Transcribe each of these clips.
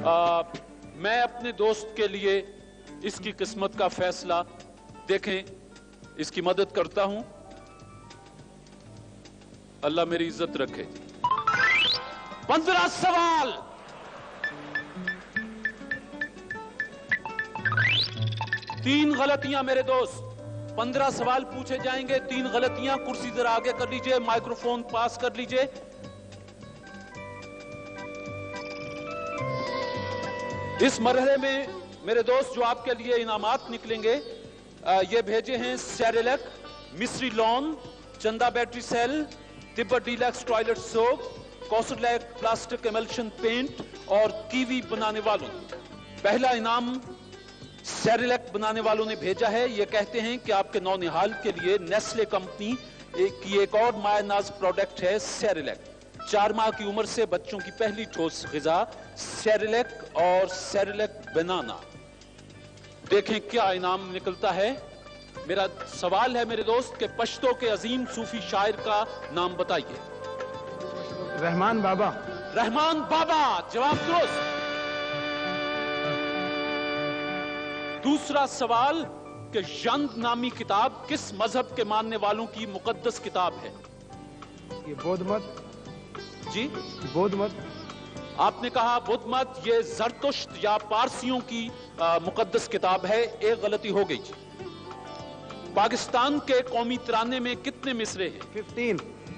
میں اپنے دوست کے لیے اس کی قسمت کا فیصلہ دیکھیں اس کی مدد کرتا ہوں. اللہ میری عزت رکھے. 15 سوال. تین غلطیاں میرے دوست. 15 سوال پوچھے جائیں گے. 3 غلطیاں. کرسی ذرا آگے کر لیجئے. مائکروفون پاس کر لیجئے. اس مرحلے میں میرے دوست جو آپ کے لیے انعامات نکلیں گے یہ بھیجے ہیں Cerelac, Misri lawn, Chanda battery cell, Tibet deluxe toilet soap, کوسرلیک پلاسٹک ایملشن پینٹ اور کیوی بنانے والوں نے. پہلا انعام سیریلیک بنانے والوں نے بھیجا ہے. یہ کہتے ہیں کہ آپ کے نونہال کے لیے نیسلے کمپنی کی ایک اور مائع ناز پروڈکٹ ہے سیریلیک. 4 ماہ کی عمر سے بچوں کی پہلی ٹھوس غذا سیریلیک اور سیریلیک بنانا. دیکھیں کیا انعام نکلتا ہے. میرا سوال ہے میرے دوست کہ پشتو کے عظیم صوفی شاعر کا نام بتائیے. رحمان بابا. رحمان بابا. جواب درست. دوسرا سوال کہ یند نامی کتاب کس مذہب کے ماننے والوں کی مقدس کتاب ہے؟ یہ بدھ مت. جی بدھ مت. آپ نے کہا بدھ مت. یہ زرتشت یا پارسیوں کی مقدس کتاب ہے. ایک غلطی ہو گئی جی. پاکستان کے قومی ترانے میں کتنے مصرے ہیں؟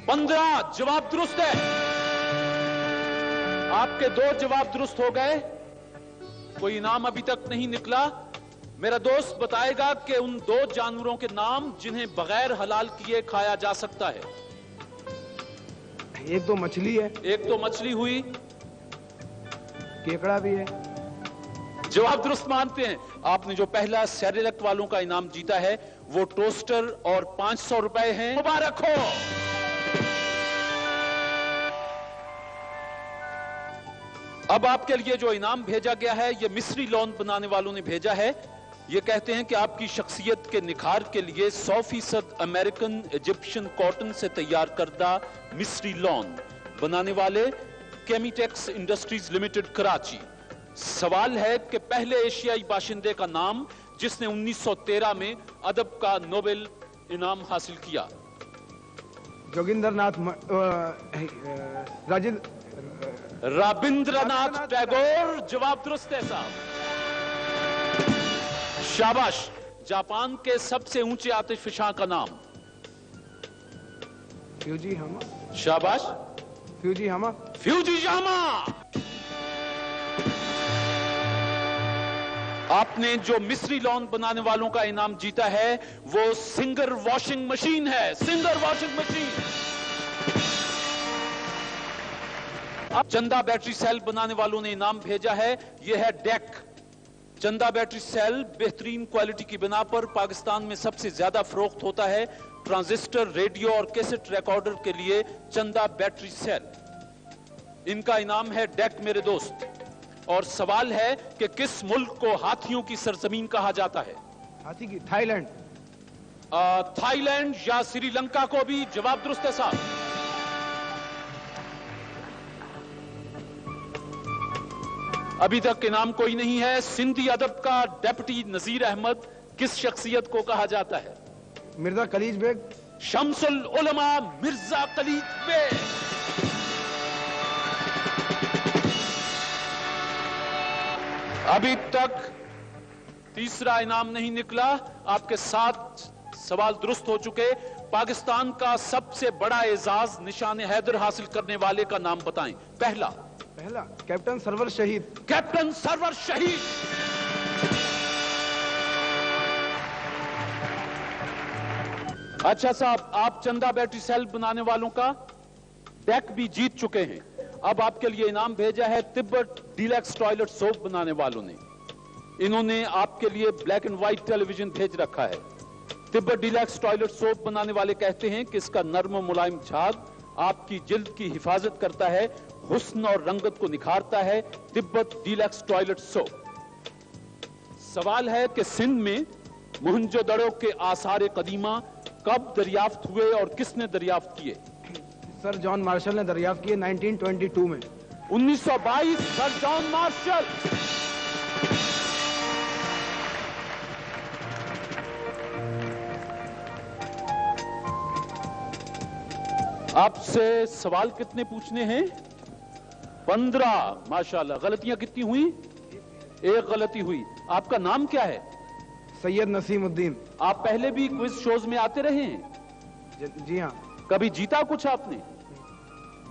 15. جواب درست ہے. آپ کے 2 جواب درست ہو گئے. کوئی انعام ابھی تک نہیں نکلا. میرا دوست بتائے گا کہ ان 2 جانوروں کے نام جنہیں بغیر حلال کیے کھایا جا سکتا ہے. ایک تو مچھلی ہے. ایک تو مچھلی ہوئی. کیکڑا بھی ہے. جواب درست مانتے ہیں. آپ نے جو پہلا سیریلیک والوں کا انعام جیتا ہے وہ ٹوسٹر اور 500 روپے ہیں. مبارک ہو. اب آپ کے لیے جو انعام بھیجا گیا ہے یہ مصری لون بنانے والوں نے بھیجا ہے. یہ کہتے ہیں کہ آپ کی شخصیت کے نکھار کے لیے 100% امریکن ایجپشن کاٹن سے تیار کردہ مصری لون بنانے والے کیمیٹیکس انڈسٹریز لمیٹڈ کراچی. سوال ہے کہ پہلے ایشیائی باشندے کا نام جس نے 1913 میں ادب کا نوبل انعام حاصل کیا. جوگندر ناتھ رابندر ناتھ ٹیگور. جواب درست ہے صاحب. شاباش. جاپان کے سب سے اونچے آتش فشاں کا نام؟ فیوجی ہاما. شاباش. فیوجی ہاما. فیوجی یاما. آپ نے جو مصری لون بنانے والوں کا انعام جیتا ہے وہ سنگر واشنگ مشین ہے. Singer washing machine. اب چندہ بیٹری سیل بنانے والوں نے انعام بھیجا ہے. یہ ہے ڈیک. چندہ بیٹری سیل بہترین کوالٹی کی بنا پر پاکستان میں سب سے زیادہ فروخت ہوتا ہے. ٹرانزسٹر, ریڈیو اور کیسٹ ریکارڈر کے لیے چندہ بیٹری سیل. ان کا انعام ہے ڈیک میرے دوست. اور سوال ہے کہ کس ملک کو ہاتھیوں کی سرزمین کہا جاتا ہے؟ ہاتھی کی. Thai land. تھائی لینڈ یا سری لنکا کو بھی. جواب درست ہے صاحب. ابھی تک انعام کوئی نہیں ہے. سندھی ادب کا ڈیپٹی نذیر احمد کس شخصیت کو کہا جاتا ہے؟ مرزا کلیج بیگ. شمس العلماء مرزا کلیج بیگ. ابھی تک تیسرا انعام نہیں نکلا. آپ کے 7 سوال درست ہو چکے. پاکستان کا سب سے بڑا اعزاز نشان حیدر حاصل کرنے والے کا نام بتائیں. پہلا کیپٹن سرور شہید. کیپٹن سرور شہید. اچھا صاحب, آپ چندہ بیٹری سیل بنانے والوں کا ڈیک بھی جیت چکے ہیں. اب آپ کے لیے انعام بھیجا ہے تبت ڈیلکس ٹوائلٹ سوپ بنانے والوں نے. انہوں نے آپ کے لیے black and white television بھیج رکھا ہے. تبت ڈیلکس ٹوائلٹ سوپ بنانے والے کہتے ہیں کہ اس کا نرم و ملائم جھاگ آپ کی جلد کی حفاظت کرتا ہے, حسن اور رنگت کو نکھارتا ہے. تبت ڈیلکس ٹوائلٹ سوپ. سوال ہے کہ سندھ میں موہنجو دڑو کے آثار قدیمہ کب دریافت ہوئے اور کس نے دریافت کیے؟ سر جان مارشل نے دریافت کیے 1922 میں. 1922 सर जॉन मार्शल। आपसे सवाल कितने पूछने हैं? 15। माशाल्लाह। गलतियां कितनी हुई? एक गलती हुई। आपका नाम क्या है? सैयद नसीमुद्दीन। आप पहले भी क्विज शोज में आते रहे हैं? जी हाँ। कभी जीता कुछ आपने?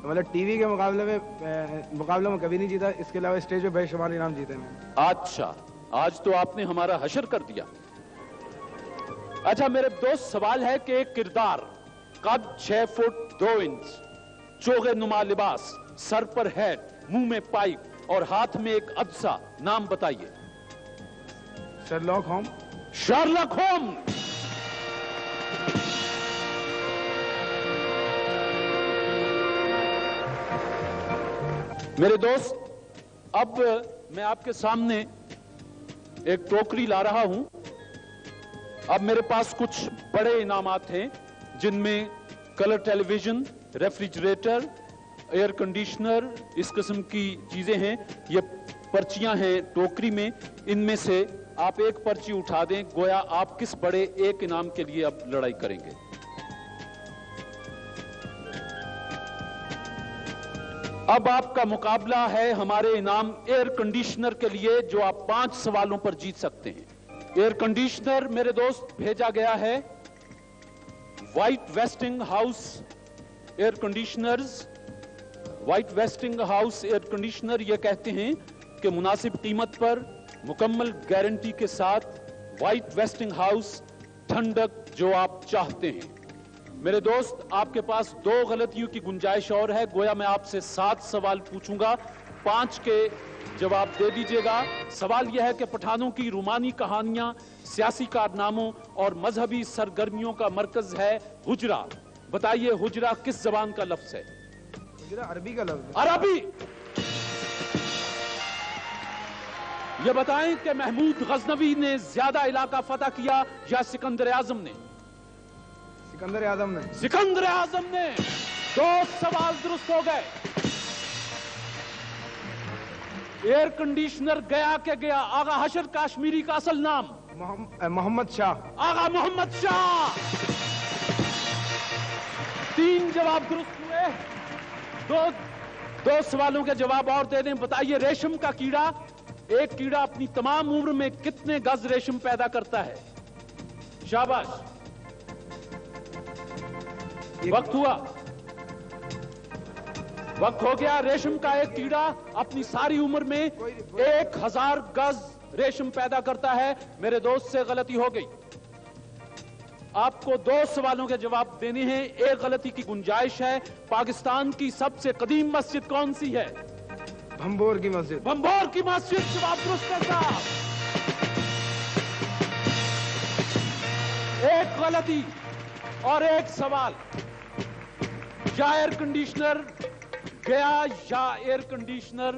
मतलब टीवी के मुकाबले में कभी नहीं जीता, इसके अलावा स्टेज पे बेशुमार इनाम जीते हैं। अच्छा, आज तो आपने हमारा हशर कर दिया। अच्छा मेरे दोस्त, सवाल है कि एक किरदार, कद 6 फुट 2 इंच, चोगे नुमा लिबास, सर पर हैट, मुंह में पाइप और हाथ में एक अदसा, नाम बताइए। Sherlock Home. Sherlock Holmes. मेरे दोस्त, अब मैं आपके सामने एक टोकरी ला रहा हूं। अब मेरे पास कुछ बड़े इनामात हैं, जिनमें colour television, refrigerator, air conditioner, इस किस्म की चीजें हैं। ये पर्चियां हैं टोकरी में, इनमें से आप एक पर्ची उठा दें, गोया आप किस बड़े एक इनाम के लिए अब लड़ाई करेंगे। अब आपका मुकाबला है हमारे इनाम एयर कंडीशनर के लिए, जो आप 5 सवालों पर जीत सकते हैं। एयर कंडीशनर मेरे दोस्त भेजा गया है white wasting house air conditioners. White wasting house air conditioner ये कहते हैं कि मुनासिब कीमत पर, मुकम्मल गारंटी के साथ, व्हाइट वेस्टिंग हाउस, ठंडक जो आप चाहते हैं। मेरे दोस्त, आपके पास 2 गलतियों की गुंजाइश और है। गोया मैं आपसे 7 सवाल पूछूंगा, 5 के जवाब दे दीजिएगा। सवाल यह है कि पठानों की रूमानी कहानियां, सियासी कारनामों और मजहबी सरगर्मियों का मरकज है हुजरा। बताइए हुजरा किस जबान का लफ्ज है? हुजरा अरबी का लफ्ज। अरबी। ये बताएं कि महमूद गजनवी ने ज्यादा इलाका फतह किया या सिकंदर आजम ने? सिकंदर आजम ने। सिकंदर आजम ने। 2 सवाल दुरुस्त हो गए। एयर कंडीशनर गया के गया। आगा हशर काश्मीरी का असल नाम? मोहम्मद शाह। आगा मोहम्मद शाह। 3 जवाब दुरुस्त हुए। 2 सवालों के जवाब और दे दें। बताइए रेशम का कीड़ा, एक कीड़ा अपनी तमाम उम्र में कितने गज रेशम पैदा करता है? शाबाश। वक्त हुआ, वक्त हो गया। रेशम का एक कीड़ा अपनी सारी उम्र में 1000 गज रेशम पैदा करता है। मेरे दोस्त से गलती हो गई। आपको 2 सवालों के जवाब देने हैं, एक गलती की गुंजाइश है। पाकिस्तान की सबसे कदीम मस्जिद कौन सी है? भंबोर की मस्जिद। भंबोर की मस्जिद। जवाब दुरुस्त है साहब। एक गलती और एक सवाल। या एयर कंडीशनर गया या एयर कंडीशनर।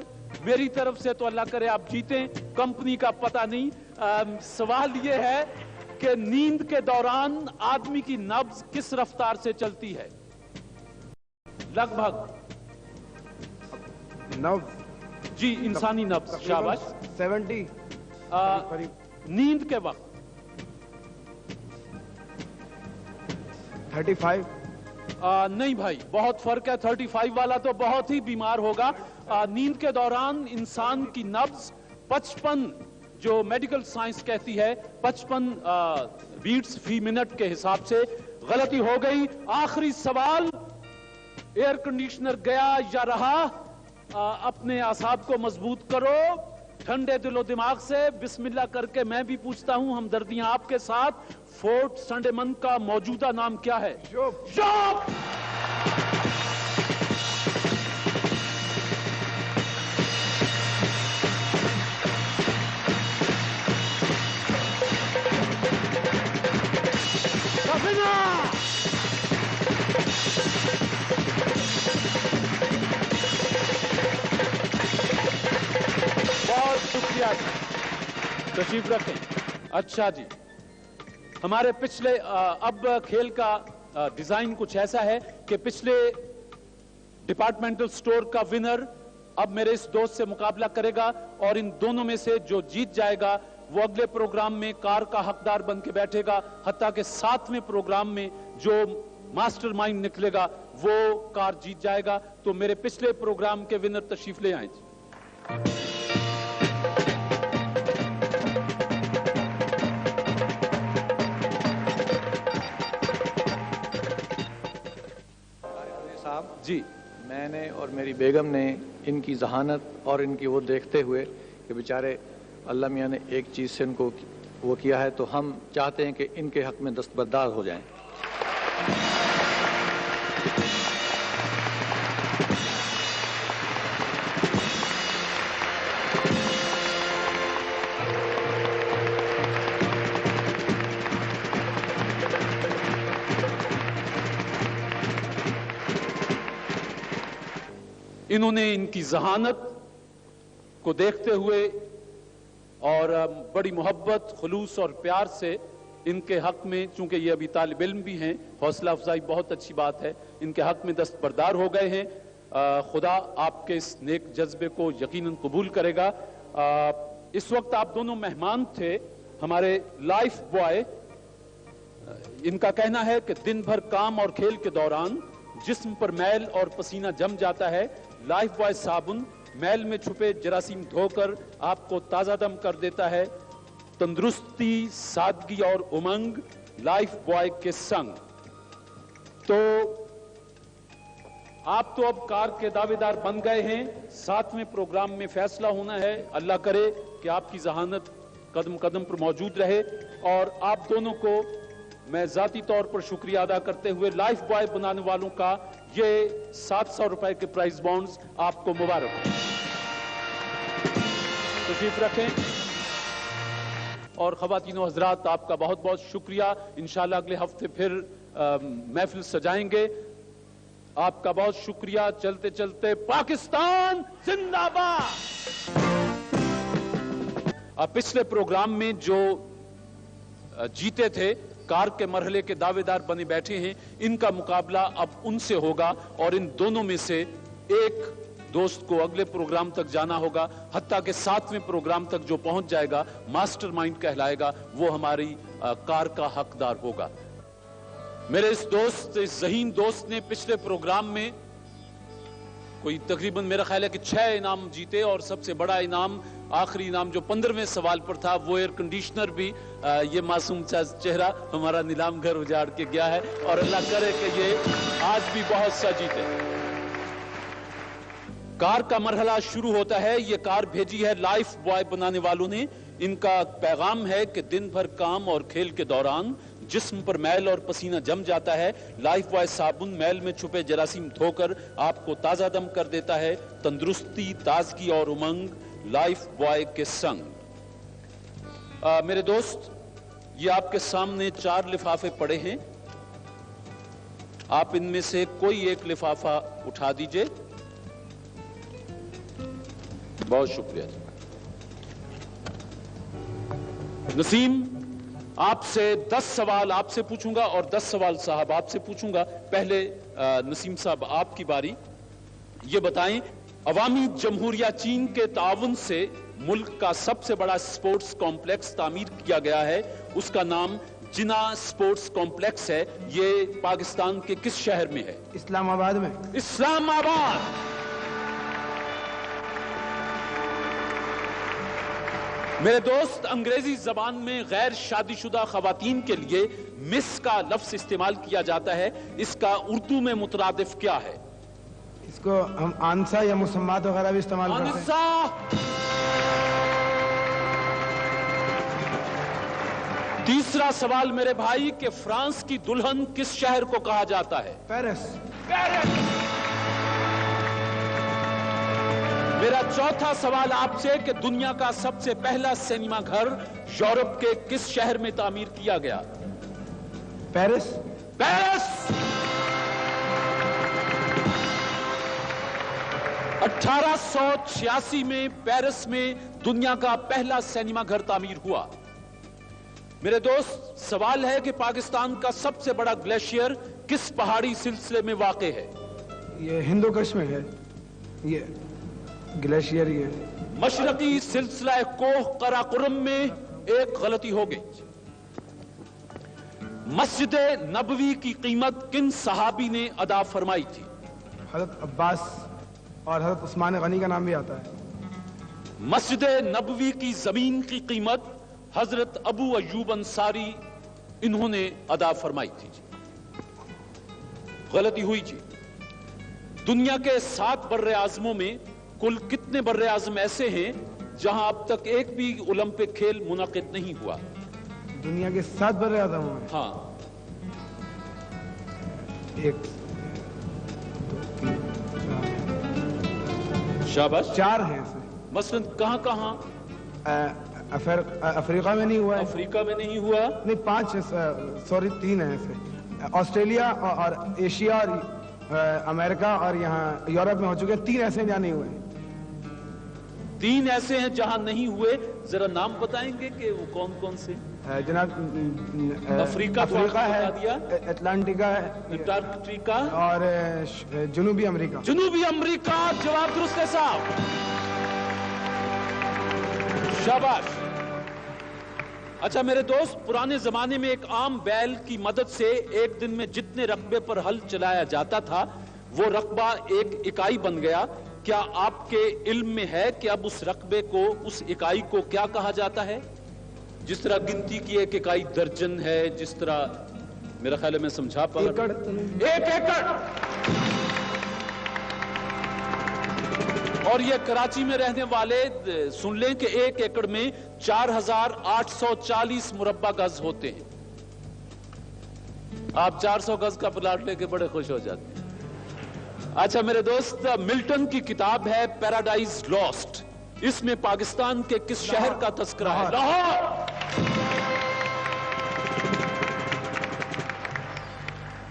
मेरी तरफ से तो अल्लाह करे आप जीतें, कंपनी का पता नहीं। सवाल यह है कि नींद के दौरान आदमी की नब्ज किस रफ्तार से चलती है? लगभग। नब्ज। जी, इंसानी नब्ज। शाबाश। 70 नींद के वक्त 35। नहीं भाई, बहुत फर्क है। 35 वाला तो बहुत ही बीमार होगा। नींद के दौरान इंसान की नब्ज 55, जो मेडिकल साइंस कहती है 55 बीट्स फी मिनट के हिसाब से। गलती हो गई। आखिरी सवाल, एयर कंडीशनर गया या रहा? अपने आसाब को मजबूत करो, ठंडे दिलो दिमाग से बिस्मिल्लाह करके मैं भी पूछता हूं, हमदर्दियां आपके साथ। फोर्ट संडेमन का मौजूदा नाम क्या है? शोप। बहुत शुक्रिया जी, तशरीफ रखें। अच्छा जी, हमारे पिछले अब खेल का डिजाइन कुछ ऐसा है कि पिछले डिपार्टमेंटल स्टोर का विनर اب میرے اس دوست سے مقابلہ کرے گا اور ان دونوں میں سے جو جیت جائے گا وہ اگلے پروگرام میں کار کا حقدار بن کے بیٹھے گا، حتیٰ کہ 7ویں پروگرام میں جو ماسٹر مائنڈ نکلے گا وہ کار جیت جائے گا۔ تو میرے پچھلے پروگرام کے ونر تشریف لے آئیں۔ صاحب جی، میں نے اور میری بیگم نے ان کی ذہانت اور ان کی وہ دیکھتے ہوئے کہ بیچارے اللہ میاں نے ایک چیز سے ان کو وہ کیا ہے، تو ہم چاہتے ہیں کہ ان کے حق میں دستبردار ہو جائیں۔ انہوں نے ان کی ذہانت کو دیکھتے ہوئے اور بڑی محبت، خلوص اور پیار سے ان کے حق میں، چونکہ یہ ابھی طالب علم بھی ہیں، حوصلہ افزائی بہت اچھی بات ہے، ان کے حق میں دستبردار ہو گئے ہیں۔ خدا آپ کے اس نیک جذبے کو یقیناً قبول کرے گا۔ اس وقت آپ دونوں مہمان تھے۔ ہمارے لائف بوائے، ان کا کہنا ہے کہ دن بھر کام اور کھیل کے دوران جسم پر میل اور پسینہ جم جاتا ہے۔ لائف بوائے صابن میل میں چھپے جراثیم دھو کر آپ کو تازہ دم کر دیتا ہے۔ تندرستی، سادگی اور امنگ لائف بوائے کے سنگ۔ تو آپ تو اب کار کے دعوے دار بن گئے ہیں۔ 7ویں پروگرام میں فیصلہ ہونا ہے۔ اللہ کرے کہ آپ کی ذہانت قدم قدم پر موجود رہے، اور آپ دونوں کو میں ذاتی طور پر شکریہ ادا کرتے ہوئے لائف بوائے بنانے والوں کا یہ 700 روپے کے پرائز بونڈز آپ کو مبارک۔ تشریف رکھیں۔ اور خواتین و حضرات، آپ کا بہت بہت شکریہ۔ انشاءاللہ اگلے ہفتے پھر محفل سجائیں گے۔ آپ کا بہت شکریہ۔ چلتے چلتے پاکستان زندہ باد۔ پچھلے پروگرام میں جو جیتے تھے، کار کے مرحلے کے دعوے دار بنے بیٹھے ہیں، ان کا مقابلہ اب ان سے ہوگا، اور ان دونوں میں سے ایک دوست کو اگلے پروگرام تک جانا ہوگا، حتیٰ کہ 7ویں پروگرام تک جو پہنچ جائے گا، ماسٹر مائنڈ کہلائے گا، وہ ہماری کار کا حقدار ہوگا۔ میرے اس ذہین دوست نے پچھلے پروگرام میں کوئی تقریباً میرا خیال ہے کہ 6 انعام جیتے، اور سب سے بڑا انعام، آخری انعام جو 15ویں سوال پر تھا، وہ ایئر کنڈیشنر بھی یہ معصوم چہرہ ہمارا نیلام گھر اجاڑ کے گیا ہے، اور اللہ کرے کہ یہ آج بھی بہت سا جیتے۔ کار کا مرحلہ شروع ہوتا ہے۔ یہ کار بھیجی ہے لائف بوائے بنانے والوں نے۔ ان کا پیغام ہے کہ دن بھر کام اور کھیل کے دوران جسم پر میل اور پسینہ جم جاتا ہے۔ لائف بوائے صابن میل میں چھپے جراثیم دھو کر آپ کو تازہ دم کر دیتا ہے۔ تندرستی، تازگی اور امنگ لائف بوائے کے سنگ۔ میرے دوست، یہ آپ کے سامنے 4 لفافے پڑے ہیں۔ آپ ان میں سے کوئی ایک لفافہ اٹھا دیجئے۔ بہت شکریہ۔ نسیم، آپ سے 10 سوال آپ سے پوچھوں گا اور 10 سوال صاحب آپ سے پوچھوں گا۔ پہلے نسیم صاحب، آپ کی باری۔ یہ بتائیں، عوامی جمہوریہ چین کے تعاون سے ملک کا سب سے بڑا سپورٹس کمپلیکس تعمیر کیا گیا ہے، اس کا نام جنا سپورٹس کمپلیکس ہے۔ یہ پاکستان کے کس شہر میں ہے؟ اسلام آباد میں۔ اسلام آباد۔ میرے دوست، انگریزی زبان میں غیر شادی شدہ خواتین کے لیے مس کا لفظ استعمال کیا جاتا ہے، اس کا اردو میں مترادف کیا ہے؟ اس کو ہم آنسا یا مسمات وغیرہ بھی استعمال کرتے ہیں۔ آنسا۔ تیسرا سوال میرے بھائی، کہ فرانس کی دلہن کس شہر کو کہا جاتا ہے؟ پیرس۔ میرا چوتھا سوال آپ سے، کہ دنیا کا سب سے پہلا سینما گھر یورپ کے کس شہر میں تعمیر کیا گیا؟ پیرس۔ پیرس۔ 1886 میں پیرس میں دنیا کا پہلا سینما گھر تعمیر ہوا۔ میرے دوست، سوال ہے کہ پاکستان کا سب سے بڑا گلیشیئر کس پہاڑی سلسلے میں واقع ہے؟ یہ ہندو کش میں ہے۔ یہ ग्लेशियर ही है। मशरकी सिलसिला कोह कराकुरम में एक गलती हो गई। मस्जिद नबवी की कीमत किन सहाबी ने अदा फरमाई थी? हजरत अब्बास और हजरत उस्मान गनी का नाम भी आता है। मस्जिद नबवी की जमीन की कीमत हजरत अबू अयूब अंसारी इन्होंने अदा फरमाई थी। गलती हुई जी। दुनिया के 7 बर्रे आजमों में कुल कितने बर्रे आजम ऐसे हैं जहां अब तक एक भी ओलंपिक खेल मुनाकिद नहीं हुआ? दुनिया के 7 बर्रे आज़म में हाँ, 1 2 3 शाबाश। 4 हैं ऐसे। मसलन कहां कहां? अफ्रीका में नहीं हुआ है। अफ्रीका में नहीं हुआ। नहीं 5 है, सॉरी 3 है ऐसे। ऑस्ट्रेलिया और एशिया और अमेरिका और यहाँ यूरोप में हो चुके हैं। 3 ऐसे हैं जहाँ नहीं हुए। 3 ऐसे हैं जहां नहीं हुए। जरा नाम बताएंगे कि वो कौन कौन से? जनाब अफ्रीका तो अफ्रीका आपने है, बता दिया। अटलांटिका है अंटार्कटिका और जनूबी अमेरिका। जनूबी अमेरिका। जवाब दुरुस्त है साहब, शाबाश। अच्छा मेरे दोस्त, पुराने जमाने में एक आम बैल की मदद से एक दिन में जितने रकबे पर हल चलाया जाता था वो रकबा एक इकाई बन गया। क्या आपके इल्म में है कि अब उस रकबे को, उस इकाई को क्या कहा जाता है? जिस तरह गिनती की एक इकाई दर्जन है, जिस तरह मेरा ख्याल है मैं समझा पा रहा हूं। एकड़। 1 एकड़। और ये कराची में रहने वाले सुन लें कि 1 एकड़ में 4840 मुरब्बा गज होते हैं। आप 400 गज का प्लाट लेके बड़े खुश हो जाते हैं। अच्छा मेरे दोस्त, मिल्टन की किताब है पैराडाइज लॉस्ट। इसमें पाकिस्तान के किस शहर का तस्करा है? लाहौर।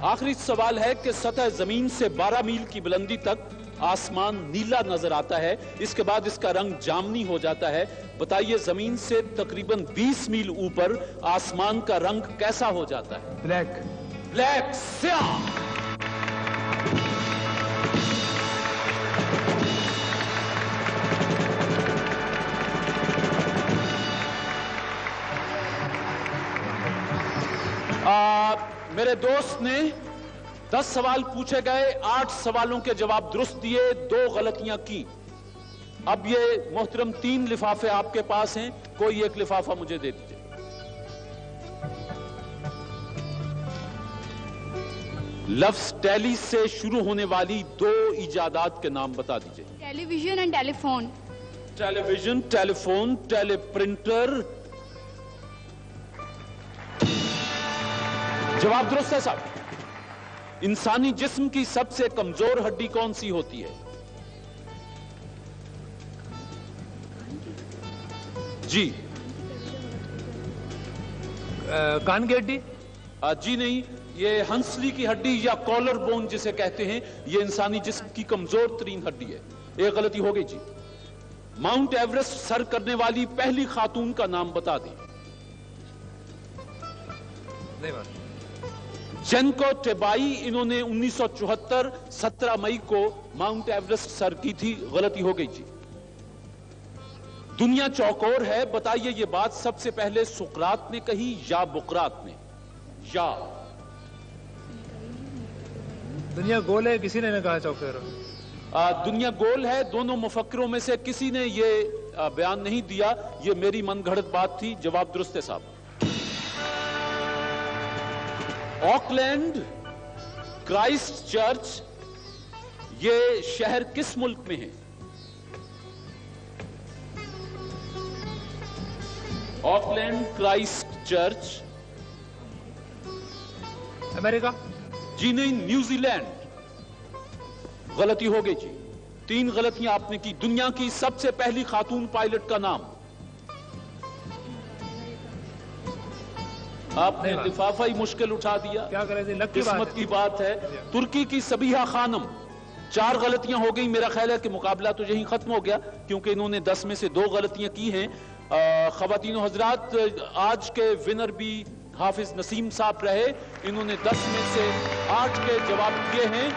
आखिरी सवाल है कि सतह जमीन से 12 मील की बुलंदी तक आसमान नीला नजर आता है, इसके बाद इसका रंग जामनी हो जाता है। बताइए जमीन से तकरीबन 20 मील ऊपर आसमान का रंग कैसा हो जाता है? ब्लैक। ब्लैक, स्याह। मेरे दोस्त ने 10 सवाल पूछे गए, 8 सवालों के जवाब दुरुस्त दिए, 2 गलतियां की। अब ये मोहतरम 3 लिफाफे आपके पास हैं, कोई एक लिफाफा मुझे दे दीजिए। लफ्ज टैली से शुरू होने वाली 2 इजादात के नाम बता दीजिए। Television and telephone. Television, telephone, teleprinter. जवाब दुरुस्त है साहब। इंसानी जिस्म की सबसे कमजोर हड्डी कौन सी होती है? जी कान की हड्डी? जी नहीं, ये हंसली की हड्डी या कॉलर बोन जिसे कहते हैं, ये इंसानी जिस्म की कमजोर तरीन हड्डी है। एक गलती हो गई जी। माउंट एवरेस्ट सर करने वाली पहली खातून का नाम बता दें। नहीं बात। जेनको टेबाई, इन्होंने 1974 17 मई को माउंट एवरेस्ट सर की थी। गलती हो गई जी। दुनिया चौकोर है, बताइए ये बात सबसे पहले सुकरात ने कही या बुकरात ने? या दुनिया गोल है, किसी ने कहा चौकोर। दुनिया गोल है, दोनों मुफक्किरों में से किसी ने ये बयान नहीं दिया, ये मेरी मनगढ़ंत बात थी। जवाब दुरुस्त है साहब। ऑकलैंड, क्राइस्ट चर्च, ये शहर किस मुल्क में है? Auckland, Christ church. अमेरिका? जी नहीं, न्यूजीलैंड। गलती हो गई जी। 3 गलतियां आपने की। दुनिया की सबसे पहली खातून पायलट का नाम? आपने लिफाफा ही मुश्किल उठा दिया। क्या करें जी, किस्मत की बात है। तुर्की की सबीहा खानम। 4 गलतियां हो गई। मेरा ख्याल है कि मुकाबला तो यहीं खत्म हो गया, क्योंकि इन्होंने 10 में से 2 गलतियां की हैं। खवातीन हजरात, आज के विनर भी हाफिज नसीम साहब रहे। इन्होंने 10 में से 8 के जवाब दिए हैं।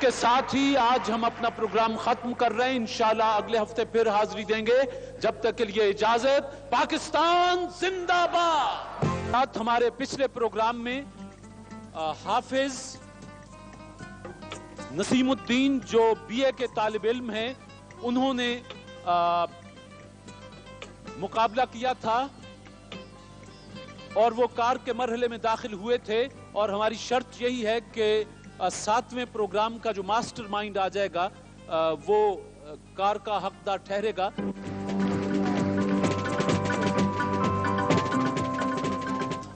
इसके साथ ही आज हम अपना प्रोग्राम खत्म कर रहे हैं। इंशाल्लाह अगले हफ्ते फिर हाजिरी देंगे। जब तक के लिए इजाजत। पाकिस्तान जिंदाबाद। साथ हमारे पिछले प्रोग्राम में हाफिज नसीमुद्दीन जो बीए के तालिब इल्म हैं, उन्होंने मुकाबला किया था और वो कार के मरहले में दाखिल हुए थे। और हमारी शर्त यही है कि 7वें प्रोग्राम का जो मास्टर माइंड आ जाएगा वो कार का हकदार ठहरेगा।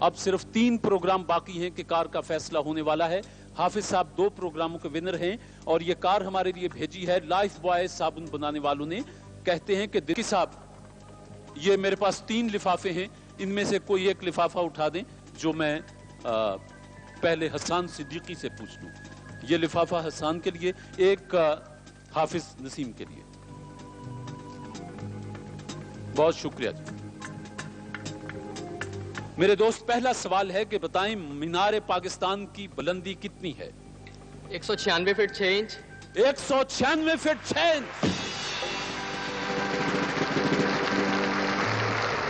अब सिर्फ 3 प्रोग्राम बाकी हैं कि कार का फैसला होने वाला है। हाफिज साहब 2 प्रोग्रामों के विनर हैं और ये कार हमारे लिए भेजी है लाइफ बॉय साबुन बनाने वालों ने। कहते हैं कि दिल्ली साहब, ये मेरे पास 3 लिफाफे हैं, इनमें से कोई एक लिफाफा उठा दें जो मैं पहले हसन सिद्दीकी से पूछ लूं। ये लिफाफा हसन के लिए, एक हाफिज नसीम के लिए। बहुत शुक्रिया जी। मेरे दोस्त, पहला सवाल है कि बताएं मीनार पाकिस्तान की बुलंदी कितनी है? 196 feet 6 inch. 196 feet 6 inch.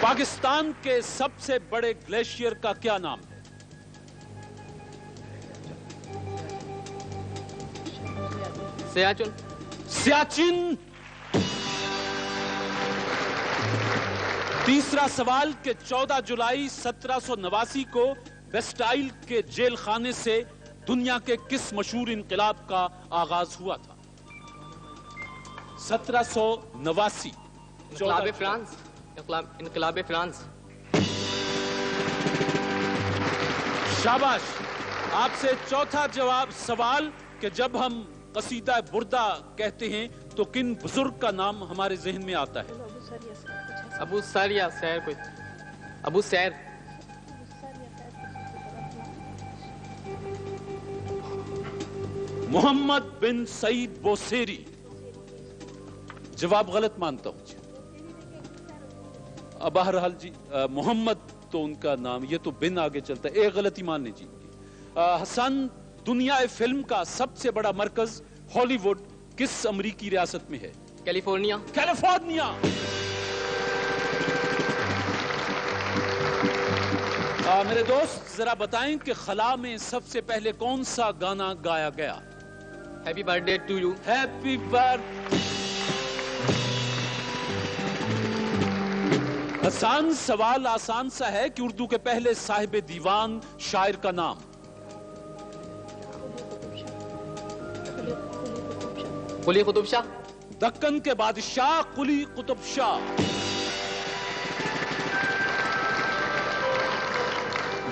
Pakistan के सबसे बड़े ग्लेशियर का क्या नाम है? सियाचिन। सियाचिन। तीसरा सवाल कि 14 जुलाई 1789 को बेस्टाइल के जेल खाने से दुनिया के किस मशहूर इनकलाब का आगाज हुआ था? 1789। इनकलाब फ्रांस। इनकलाब फ्रांस। शाबाश। आपसे चौथा जवाब सवाल कि जब हम कसीदा बुर्दा कहते हैं तो किन बुजुर्ग का नाम हमारे जहन में आता है? अबू सर या सैर कोई। अबू सैर। मोहम्मद बिन सईद बोसेरी। जवाब गलत मानता हूं जी। बहरहाल जी, मोहम्मद तो उनका नाम, ये तो बिन आगे चलता है। एक गलती मान लीजिए। हसन, दुनिया फिल्म का सबसे बड़ा मरकज हॉलीवुड किस अमरीकी रियासत में है? कैलिफोर्निया। कैलिफोर्निया। मेरे दोस्त, जरा बताएं कि खला में सबसे पहले कौन सा गाना गाया गया? Happy birthday to you. Happy birthday. Hasan, सवाल आसान सा है कि उर्दू के पहले साहिब दीवान शायर का नाम? कुली कुतुब शाह। दक्कन के बादशाह कुली कुतुब शाह।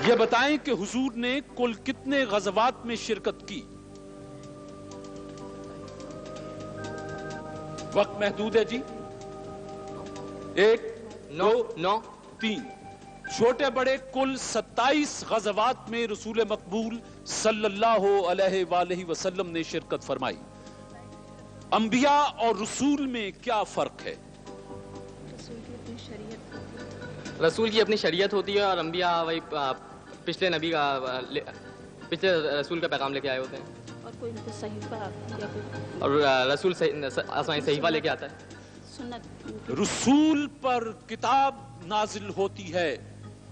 ये बताएं कि हुजूर ने कुल कितने गज़वात में शिरकत की? वक्त महदूद है जी। 1 2 9 3। छोटे बड़े कुल 27 गज़वात में रसूल मकबूल सल्लल्लाहु अलैहि वसल्लम ने शिरकत फरमाई। अंबिया और रसूल में क्या फर्क है? रसूल की अपनी शरीयत होती है और अंबिया वही पिछले नबी का पिछले रसूल का पैगाम लेके आए होते हैं। और कोई सहीफा या कोई और रसूल आसमानी सहीफा लेके आता है। सुन्नत। रसूल पर किताब नाजिल होती है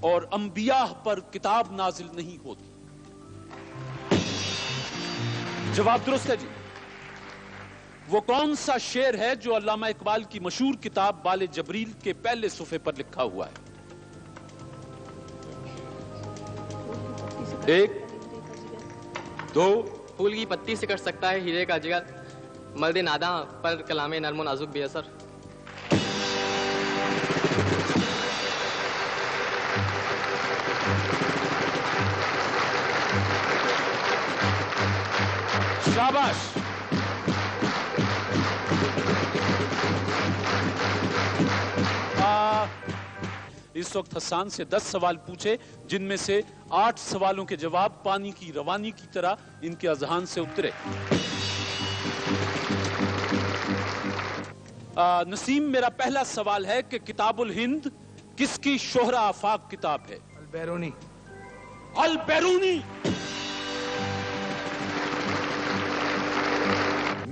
और अंबिया पर किताब नाजिल नहीं होती। जवाब दुरुस्त है जी। वो कौन सा शेर है जो अल्लामा इकबाल की मशहूर किताब बाले जबरील के पहले सुफे पर लिखा हुआ है? 1 2। फूल की पत्ती से कट सकता है हीरे का जिगर, मर्द नादा पर कलामे नरमो नाजुक बेअसर। शाबाश। इस वक्त हसन से 10 सवाल पूछे, जिनमें से 8 सवालों के जवाब पानी की रवानी की तरह इनके अजहान से उतरे। नसीम, मेरा पहला सवाल है कि किताबुल हिंद किसकी शोहरा आफाक किताब है? अलबैरूनी। अल बैरूनी।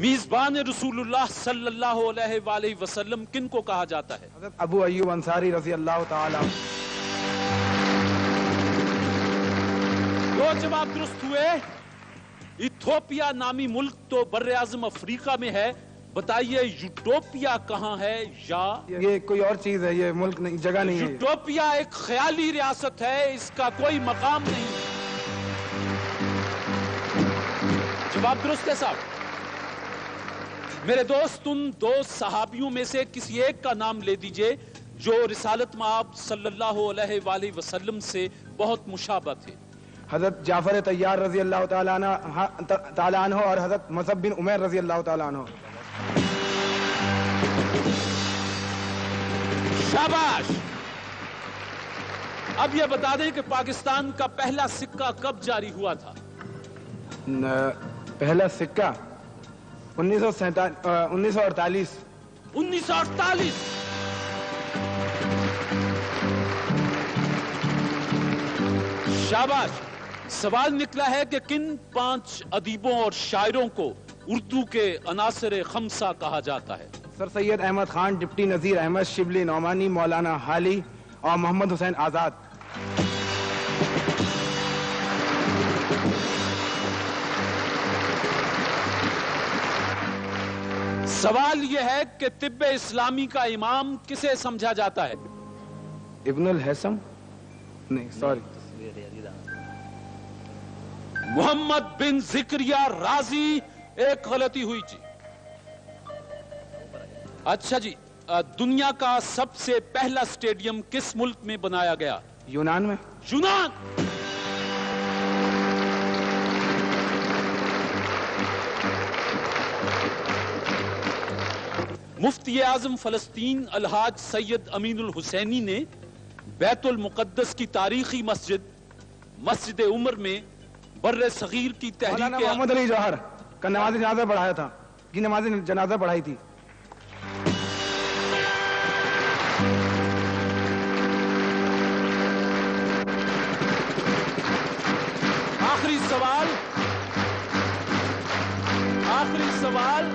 میزبان رسولullah सल्लल्लाहु अलैहि वसल्लम किन को कहा जाता है? हज़रत अबू अय्यूब अंसारी रज़ी अल्लाह ताला। दो जवाब दुरुस्त हुए। इथोपिया नामी मुल्क तो बर्रे आज़म अफ्रीका में है, बताइए यूटोपिया कहाँ है? या ये कोई और चीज है, ये मुल्क नहीं, जगह नहीं है। यूटोपिया एक ख्याली रियासत है, इसका कोई मकाम नहीं। जवाब दुरुस्त है साहब। मेरे दोस्त, उन दो सहाबियों में से किसी एक का नाम ले दीजिए जो रिसालत मआब सल्लल्लाहु अलैहि वसल्लम से बहुत मुशाबह थे। हजरत जाफर तैयार रजी अल्लाह ताला अन्हु और हजरत मसअब बिन उमैर रजी अल्लाह ताला अन्हु। शाबाश। अब यह बता दें कि पाकिस्तान का पहला सिक्का कब जारी हुआ था? पहला सिक्का 1948। 1948। शाबाश। सवाल निकला है कि किन 5 अदीबों और शायरों को उर्दू के अनासर खमसा कहा जाता है? सर सैयद अहमद खान, डिप्टी नजीर अहमद, शिबली नौमानी, मौलाना हाली और मोहम्मद हुसैन आजाद। सवाल यह है कि तिब्बे इस्लामी का इमाम किसे समझा जाता है? इब्नुल हैसम नहीं, सॉरी, मोहम्मद बिन जिक्रिया राजी। एक गलती हुई जी। अच्छा जी, दुनिया का सबसे पहला स्टेडियम किस मुल्क में बनाया गया? यूनान में। यूनान। मुफ्ती आजम फलस्तीन अलहाज सैयद अमीनुल हुसैनी ने बैतुल मुकद्दस की तारीखी मस्जिद उमर में बर्रे सगीर की तहरीक मोहम्मद अली जौहर का नमाज जनाजा पढ़ाया था, की नमाज जनाजा पढ़ाई थी। आखिरी सवाल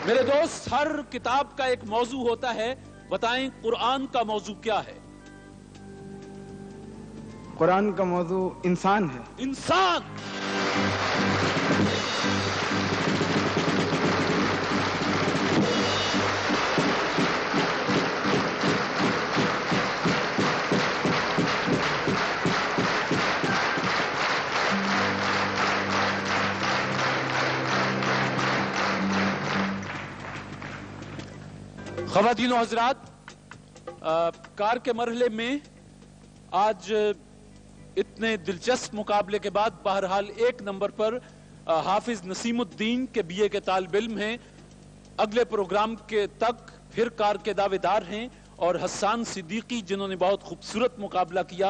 मेरे दोस्त, हर किताब का एक मौजू होता है, बताएं कुरान का मौजू क्या है? कुरान का मौजू इंसान है। इंसान। ख़वातीन और हज़रात, कार के मरहले में आज इतने दिलचस्प मुकाबले के बाद बहरहाल 1 नंबर पर हाफिज नसीमुद्दीन के बीए के तालिब इल्म हैं। अगले प्रोग्राम के तक फिर कार के दावेदार हैं और हसन सिद्दीकी जिन्होंने बहुत खूबसूरत मुकाबला किया।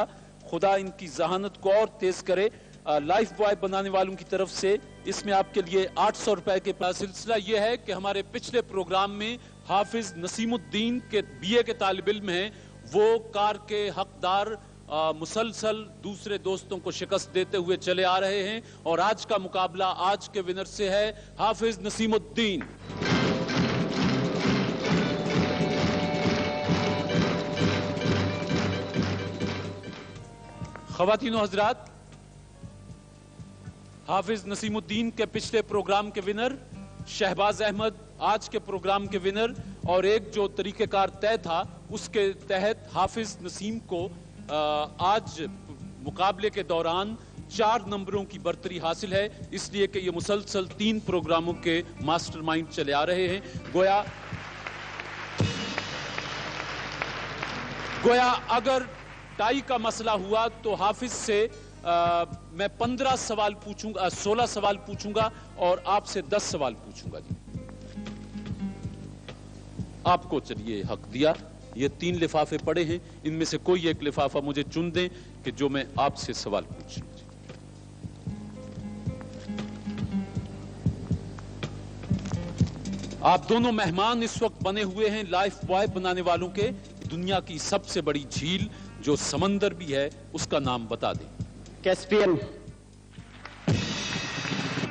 खुदा इनकी जहानत को और तेज करे। लाइफ बॉय बनाने वालों की तरफ से इसमें आपके लिए 800 रुपए के पास। सिलसिला यह है कि हमारे पिछले प्रोग्राम में हाफिज नसीमुद्दीन के बीए के तालिब इल्म हैं, वो कार के हकदार मुसलसल दूसरे दोस्तों को शिकस्त देते हुए चले आ रहे हैं और आज का मुकाबला आज के विनर से है हाफिज नसीमुद्दीन। ख़वातीन और हज़रात, हाफिज नसीमुद्दीन के पिछले प्रोग्राम के विनर शहबाज अहमद आज के प्रोग्राम के विनर, और एक जो तरीकेकार तय था उसके तहत हाफिज नसीम को आज मुकाबले के दौरान 4 नंबरों की बर्तरी हासिल है, इसलिए कि ये मुसलसल 3 प्रोग्रामों के मास्टरमाइंड चले आ रहे हैं। गोया अगर टाई का मसला हुआ तो हाफिज से मैं 15 सवाल पूछूंगा, 16 सवाल पूछूंगा और आपसे 10 सवाल पूछूंगा जी। आपको चलिए हक दिया। ये 3 लिफाफे पड़े हैं, इनमें से कोई एक लिफाफा मुझे चुन दें कि जो मैं आपसे सवाल पूछ लूं। आप दोनों मेहमान इस वक्त बने हुए हैं लाइफ बॉय बनाने वालों के। दुनिया की सबसे बड़ी झील जो समंदर भी है उसका नाम बता दें। कैस्पियन।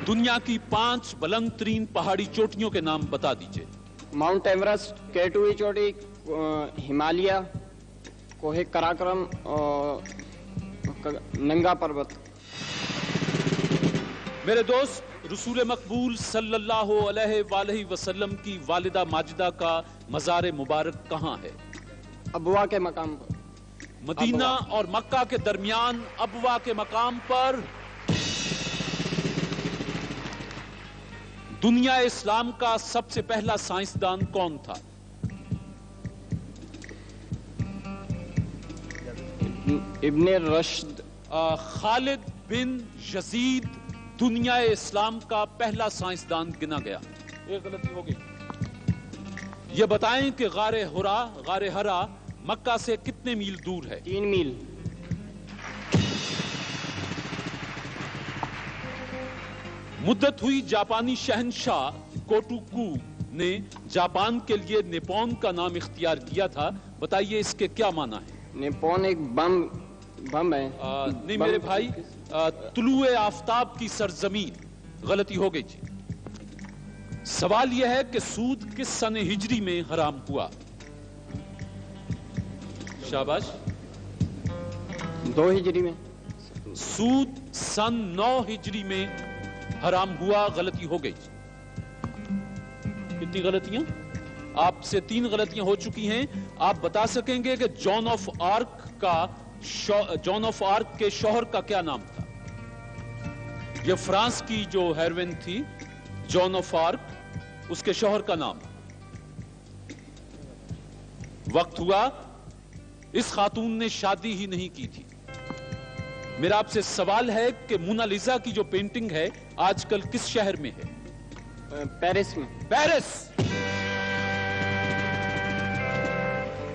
दुनिया की 5 बुलंद तरीन पहाड़ी चोटियों के नाम बता दीजिए। माउंट एवरेस्ट, केटुई चोटी, हिमालय, कोहे कराक्रम और नंगा पर्वत। मेरे दोस्त, रसूल मकबूल सल्लल्लाहु अलैहि वसल्लम की वालिदा माजिदा का मज़ार मुबारक कहाँ है? अबवा के मकाम पर। मदीना और मक्का के दरमियान अबवा के मकाम पर। दुनिया इस्लाम का सबसे पहला साइंसदान कौन था? इब्ने रश्द। खालिद बिन यजीद दुनिया इस्लाम का पहला साइंसदान गिना गया। एक गलती हो गई। यह बताएं कि गारे हरा मक्का से कितने मील दूर है? 3 मील। मुद्दत हुई जापानी शहंशाह कोटोकू ने जापान के लिए निप्पॉन का नाम इख्तियार किया था। बताइए इसके क्या माना है? निप्पॉन एक बम है। नहीं मेरे भाई, तुलुए आफताब की सरजमीन। गलती हो गई जी। सवाल यह है कि सूद किस सन हिजरी में हराम हुआ? शाबाश। 2 हिजरी में। सूद सन 9 हिजरी में हराम हुआ। गलती हो गई। कितनी गलतियां? आपसे 3 गलतियां हो चुकी हैं। आप बता सकेंगे कि जॉन ऑफ आर्क के शौहर का क्या नाम था? यह फ्रांस की जो हेरोइन थी जॉन ऑफ आर्क, उसके शौहर का नाम। वक्त हुआ। इस खातून ने शादी ही नहीं की थी। मेरा आपसे सवाल है कि मोनालिसा की जो पेंटिंग है आजकल किस शहर में है? पेरिस में। पेरिस।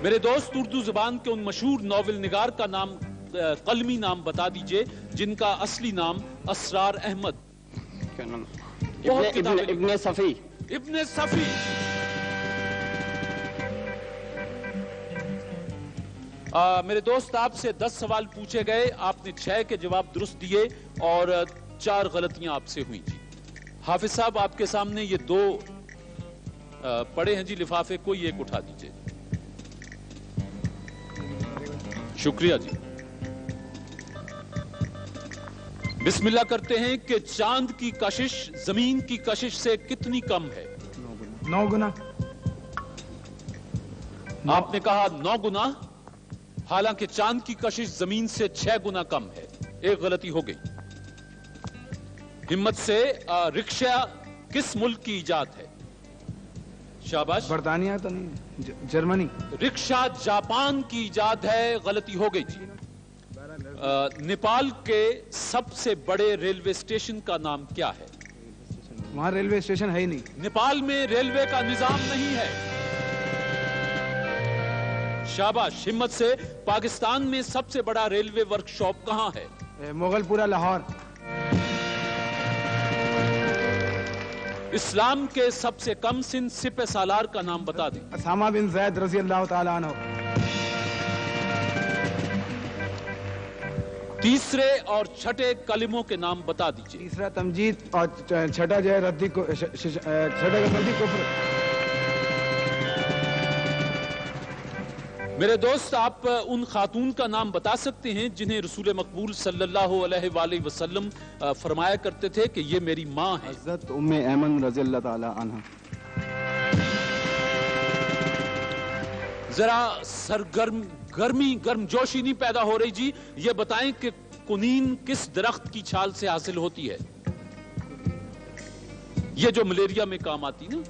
मेरे दोस्त, उर्दू जुबान के उन मशहूर नॉवेल निगार का नाम, कलमी नाम बता दीजिए जिनका असली नाम असरार अहमद। क्या नाम? बहुत इब्ने सफी। इब्ने सफी। मेरे दोस्त, आपसे 10 सवाल पूछे गए, आपने 6 के जवाब दुरुस्त दिए और 4 गलतियां आपसे हुई थी। हाफिज साहब, आपके सामने ये 2 पड़े हैं जी लिफाफे, कोई एक उठा दीजिए। शुक्रिया जी। बिस्मिल्लाह करते हैं कि चांद की कशिश जमीन की कशिश से कितनी कम है? 9 गुना। आपने कहा 9 गुना, हालांकि चांद की कशिश जमीन से 6 गुना कम है। एक गलती हो गई। हिम्मत से। रिक्शा किस मुल्क की इजाद है? शाबाश। बर्तानिया तो नहीं, जर्मनी। रिक्शा जापान की इजाद है। गलती हो गई जी। नेपाल के सबसे बड़े रेलवे स्टेशन का नाम क्या है? वहां रेलवे स्टेशन है ही नहीं। नेपाल में रेलवे का निजाम नहीं है। शाबाश। हिम्मत से। पाकिस्तान में सबसे बड़ा रेलवे वर्कशॉप कहां है? मोगलपुरा, लाहौर। इस्लाम के सबसे कम सिन सिपह सालार का नाम बता दें। असामा बिन ज़ैद रज़ी अल्लाह ताला अन्हु। तीसरे और छठे कलिमों के नाम बता दीजिए। तीसरा तमजीद और छठा जो है रद्दी को, छठे का रद्दी कुफ्र। मेरे दोस्त, आप उन खातून का नाम बता सकते हैं जिन्हें रसूल मकबूल सल्लल्लाहु अलैहि वसल्लम फरमाया करते थे कि ये मेरी माँ है? हज़रत उम्मे ऐमन रज़ी अल्लाह ताला अन्हा। जरा गर्मजोशी नहीं पैदा हो रही जी। ये बताएं कि कुनीन किस दरख्त की छाल से हासिल होती है? ये जो मलेरिया में काम आती ना,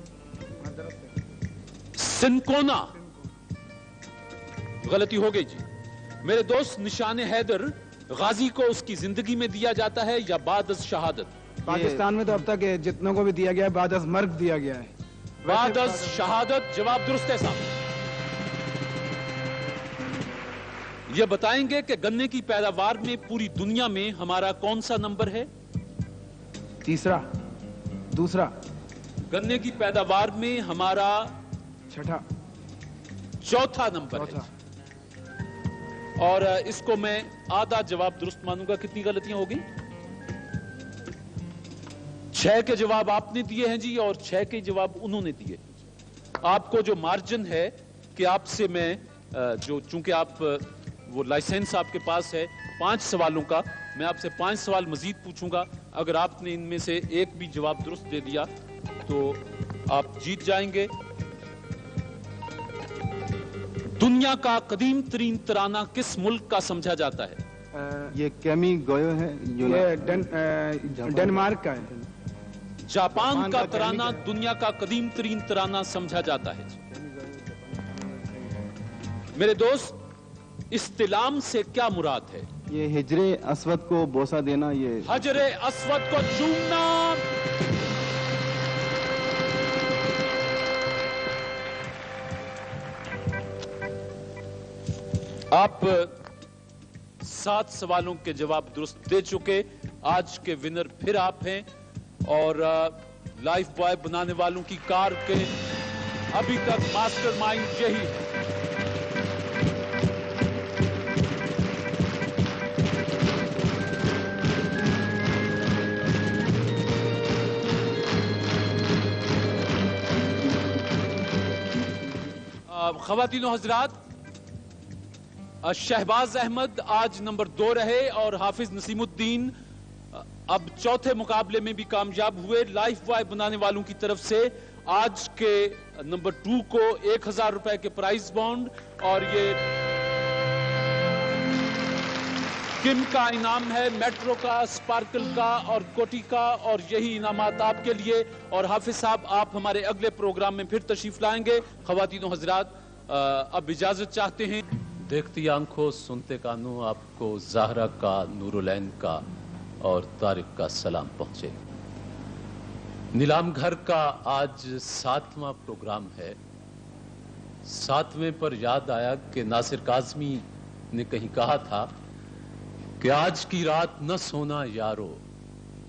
सिनकोना। गलती हो गई जी। मेरे दोस्त, निशान हैदर गाजी को उसकी जिंदगी में दिया जाता है या बाद अज़ शहादत? पाकिस्तान में तो अब तक जितनों को भी दिया गया है बाद अज़ मर्ग दिया गया है। बाद अज़ शहादत। जवाब दुरुस्त है साहब। यह बताएंगे कि गन्ने की पैदावार में पूरी दुनिया में हमारा कौन सा नंबर है? तीसरा। दूसरा। गन्ने की पैदावार में हमारा छठा। चौथा नंबर है। और इसको मैं आधा जवाब दुरुस्त मानूंगा। कितनी गलतियां होगी? 6 के जवाब आपने दिए हैं जी और 6 के जवाब उन्होंने दिए। आपको जो मार्जिन है कि आपसे मैं जो चूंकि आप वो लाइसेंस आपके पास है 5 सवालों का, मैं आपसे 5 सवाल मजीद पूछूंगा। अगर आपने इनमें से एक भी जवाब दुरुस्त दे दिया तो आप जीत जाएंगे। दुनिया का कदीम तरीन तराना किस मुल्क का समझा जाता है? ये कैमी गोयो है जो ये डेनमार्क का है। जापान का तराना दुनिया का कदीम तरीन तराना समझा जाता है। मेरे दोस्त, इस्तिलाम से क्या मुराद है? ये हिजरे अस्वद को बोसा देना, ये हजरे अस्वद को चूमना। आप 7 सवालों के जवाब दुरुस्त दे चुके। आज के विनर फिर आप हैं और लाइफ बॉय बनाने वालों की कार के अभी तक मास्टरमाइंड यही है। ख़वातीनो हज़रात, शहबाज अहमद आज नंबर 2 रहे और हाफिज नसीमुद्दीन अब चौथे मुकाबले में भी कामयाब हुए। लाइफ बॉय बनाने वालों की तरफ से आज के नंबर 2 को 1000 रुपए के प्राइज बॉन्ड और ये किम का इनाम है, मेट्रो का, स्पार्कल का और कोटी का, और यही इनामात आपके लिए। और हाफिज साहब, आप हमारे अगले प्रोग्राम में फिर तशरीफ लाएंगे। ख़वातीनो हज़रात, अब इजाजत चाहते हैं। देखती आंखों सुनते कानों, आपको ज़ाहरा का, नूरुलैन का और तारिक का सलाम पहुंचे। नीलाम घर का आज 7वां प्रोग्राम है। 7वें पर याद आया कि नासिर काज़मी ने कहीं कहा था कि आज की रात न सोना यारो,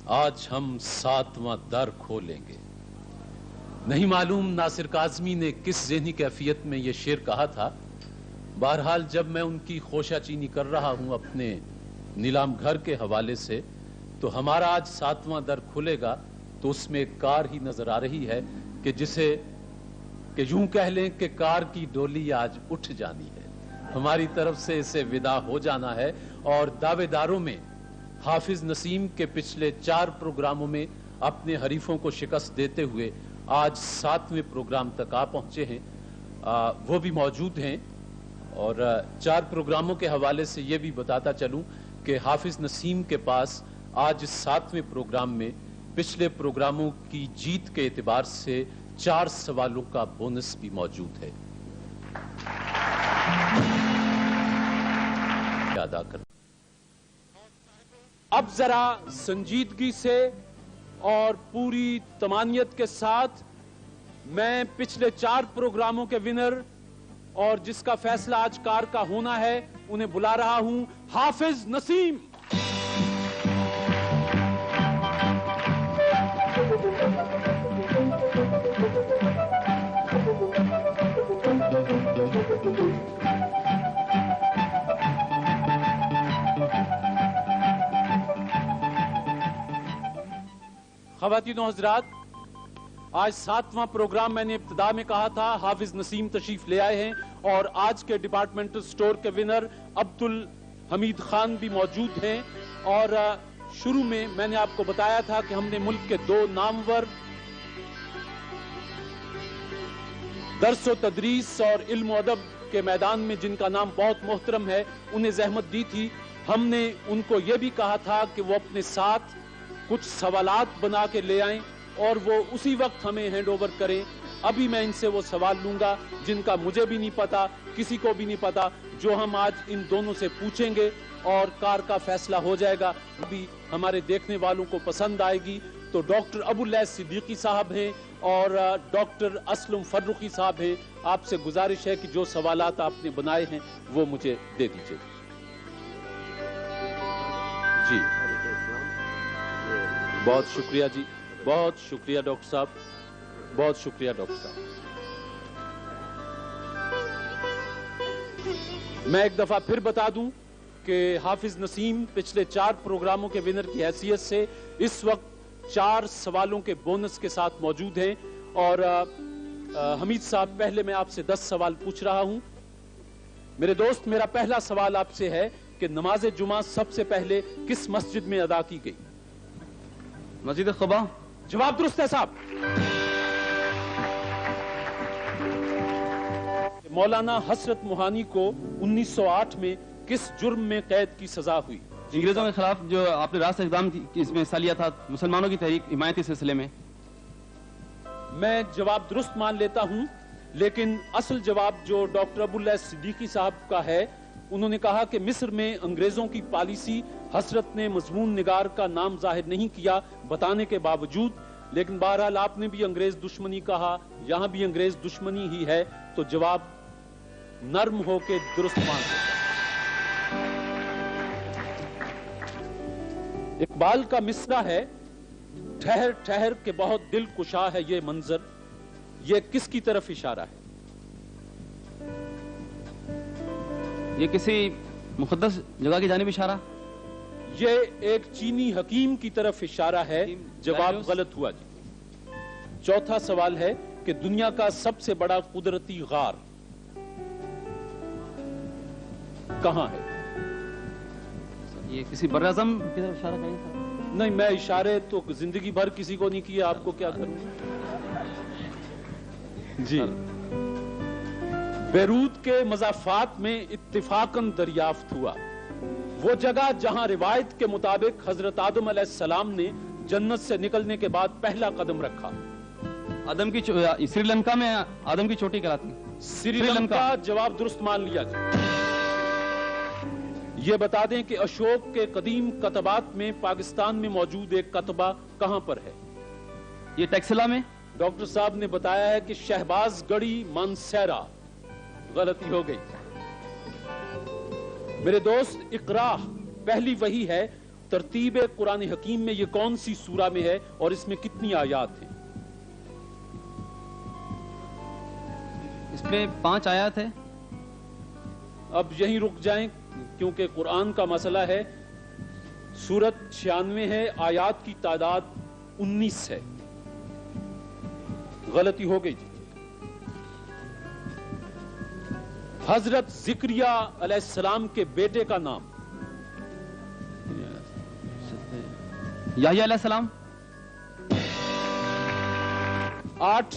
आज हम 7वां दर खोलेंगे। नहीं मालूम नासिर काज़मी ने किस ज़हनी कैफियत में यह शेर कहा था। बहरहाल जब मैं उनकी खोशाचीनी कर रहा हूं अपने नीलाम घर के हवाले से, तो हमारा आज 7वां दर खुलेगा तो उसमें एक कार ही नजर आ रही है कि जिसे कि यूं कह लें कि कार की डोली आज उठ जानी है। हमारी तरफ से इसे विदा हो जाना है। और दावेदारों में हाफिज नसीम के पिछले 4 प्रोग्रामों में अपने हरीफों को शिकस्त देते हुए आज 7वें प्रोग्राम तक आ पहुंचे हैं, वो भी मौजूद हैं। और 4 प्रोग्रामों के हवाले से ये भी बताता चलूं कि हाफिज नसीम के पास आज 7वें प्रोग्राम में पिछले प्रोग्रामों की जीत के एतबार से 4 सवालों का बोनस भी मौजूद है। अदा कर अब जरा संजीदगी से और पूरी तमानियत के साथ मैं पिछले 4 प्रोग्रामों के विनर और जिसका फैसला आज कार का होना है उन्हें बुला रहा हूं। हाफिज नसीम। ख़वातीनो हज़रात, आज 7वां प्रोग्राम मैंने इब्तिदा में कहा था हाफिज नसीम तशरीफ ले आए हैं और आज के डिपार्टमेंटल स्टोर के विनर अब्दुल हमीद खान भी मौजूद हैं। और शुरू में मैंने आपको बताया था कि हमने मुल्क के 2 नामवर दर्स व तदरीस और इल्म अदब के मैदान में जिनका नाम बहुत मोहतरम है, उन्हें जहमत दी थी। हमने उनको ये भी कहा था कि वो अपने साथ कुछ सवालात बना के ले आएं और वो उसी वक्त हमें हैंड ओवर करें। अभी मैं इनसे वो सवाल लूंगा जिनका मुझे भी नहीं पता, किसी को भी नहीं पता, जो हम आज इन दोनों से पूछेंगे और कार का फैसला हो जाएगा। अभी हमारे देखने वालों को पसंद आएगी तो डॉक्टर अबुल्लैस सिद्दीकी साहब हैं और डॉक्टर असलम फर्रुखी साहब हैं। आपसे गुजारिश है कि जो सवालात आपने बनाए हैं वो मुझे दे दीजिए। जी बहुत शुक्रिया जी, बहुत शुक्रिया डॉक्टर साहब, बहुत शुक्रिया डॉक्टर साहब। मैं एक दफा फिर बता दूं कि हाफिज नसीम पिछले 4 प्रोग्रामों के विनर की हैसियत से इस वक्त 4 سوالوں کے بونس کے ساتھ موجود ہیں اور حمید صاحب پہلے میں آپ سے 10 سوال پوچھ رہا ہوں. میرے دوست میرا پہلا سوال آپ سے ہے کہ نماز جمعہ سب سے پہلے کس مسجد میں ادا کی گئی؟ مسجد قباء. جواب درست ہے صاحب. مولانا حسرت موہانی کو 1908 میں کس جرم میں قید کی سزا ہوئی؟ انگریزوں کے خلاف جو آپ نے راست اقدام اس میں حصہ لیا تھا، مسلمانوں کی تحریک حمایتی سلسلے میں. میں جواب درست مان لیتا ہوں، لیکن اصل جواب جو ڈاکٹر ابواللہ صدیقی صاحب کا ہے، انہوں نے کہا کہ مصر میں انگریزوں کی پالیسی، حسرت نے مضمون نگار کا نام ظاہر نہیں کیا بتانے کے باوجود، لیکن بہرحال آپ نے بھی انگریز دشمنی کہا، یہاں بھی انگریز دشمنی ہی ہے، تو جواب نرم ہو کے درست مان لیتا. اقبال کا مصرع ہے، ٹھہر ٹھہر کے بہت دل کشا ہے یہ منظر، یہ کس کی طرف اشارہ ہے؟ یہ کسی مقدس جگہ کی جانب اشارہ. یہ ایک چینی حکیم کی طرف اشارہ ہے. جواب غلط ہوا جی. چوتھا سوال ہے کہ دنیا کا سب سے بڑا قدرتی غار کہاں ہے؟ یہ کسی بر اعظم کی طرف اشارہ کریں تھا. نہیں، میں اشارے تو زندگی بھر کسی کو نہیں کیا، آپ کو کیا کروں جی. بیروت کے مضافات میں اتفاقاً دریافت ہوا وہ جگہ جہاں روایت کے مطابق حضرت آدم علیہ السلام نے جنت سے نکلنے کے بعد پہلا قدم رکھا. آدم کی سری لنکا میں آدم کی چوٹی کراتی. سری لنکا. جواب درست مان لیا جائے. یہ بتا دیں کہ اشوک کے قدیم کتبات میں پاکستان میں موجود ایک کتبہ کہاں پر ہے؟ یہ ٹیکسلا میں. ڈاکٹر صاحب نے بتایا ہے کہ شہباز گڑھی مانسیرا. غلطی ہو گئی. میرے دوست اقرا پہلی وحی ہے، ترتیب قرآن حکیم میں یہ کون سی سورہ میں ہے اور اس میں کتنی آیات ہیں؟ اس میں 5 آیات ہے. اب یہیں رک جائیں کیونکہ قرآن کا مسئلہ ہے. سورت 96 ہے، آیات کی تعداد 19 ہے. غلطی ہو گئی جی. حضرت زکریا علیہ السلام کے بیٹے کا نام؟ یحییٰ علیہ السلام. 8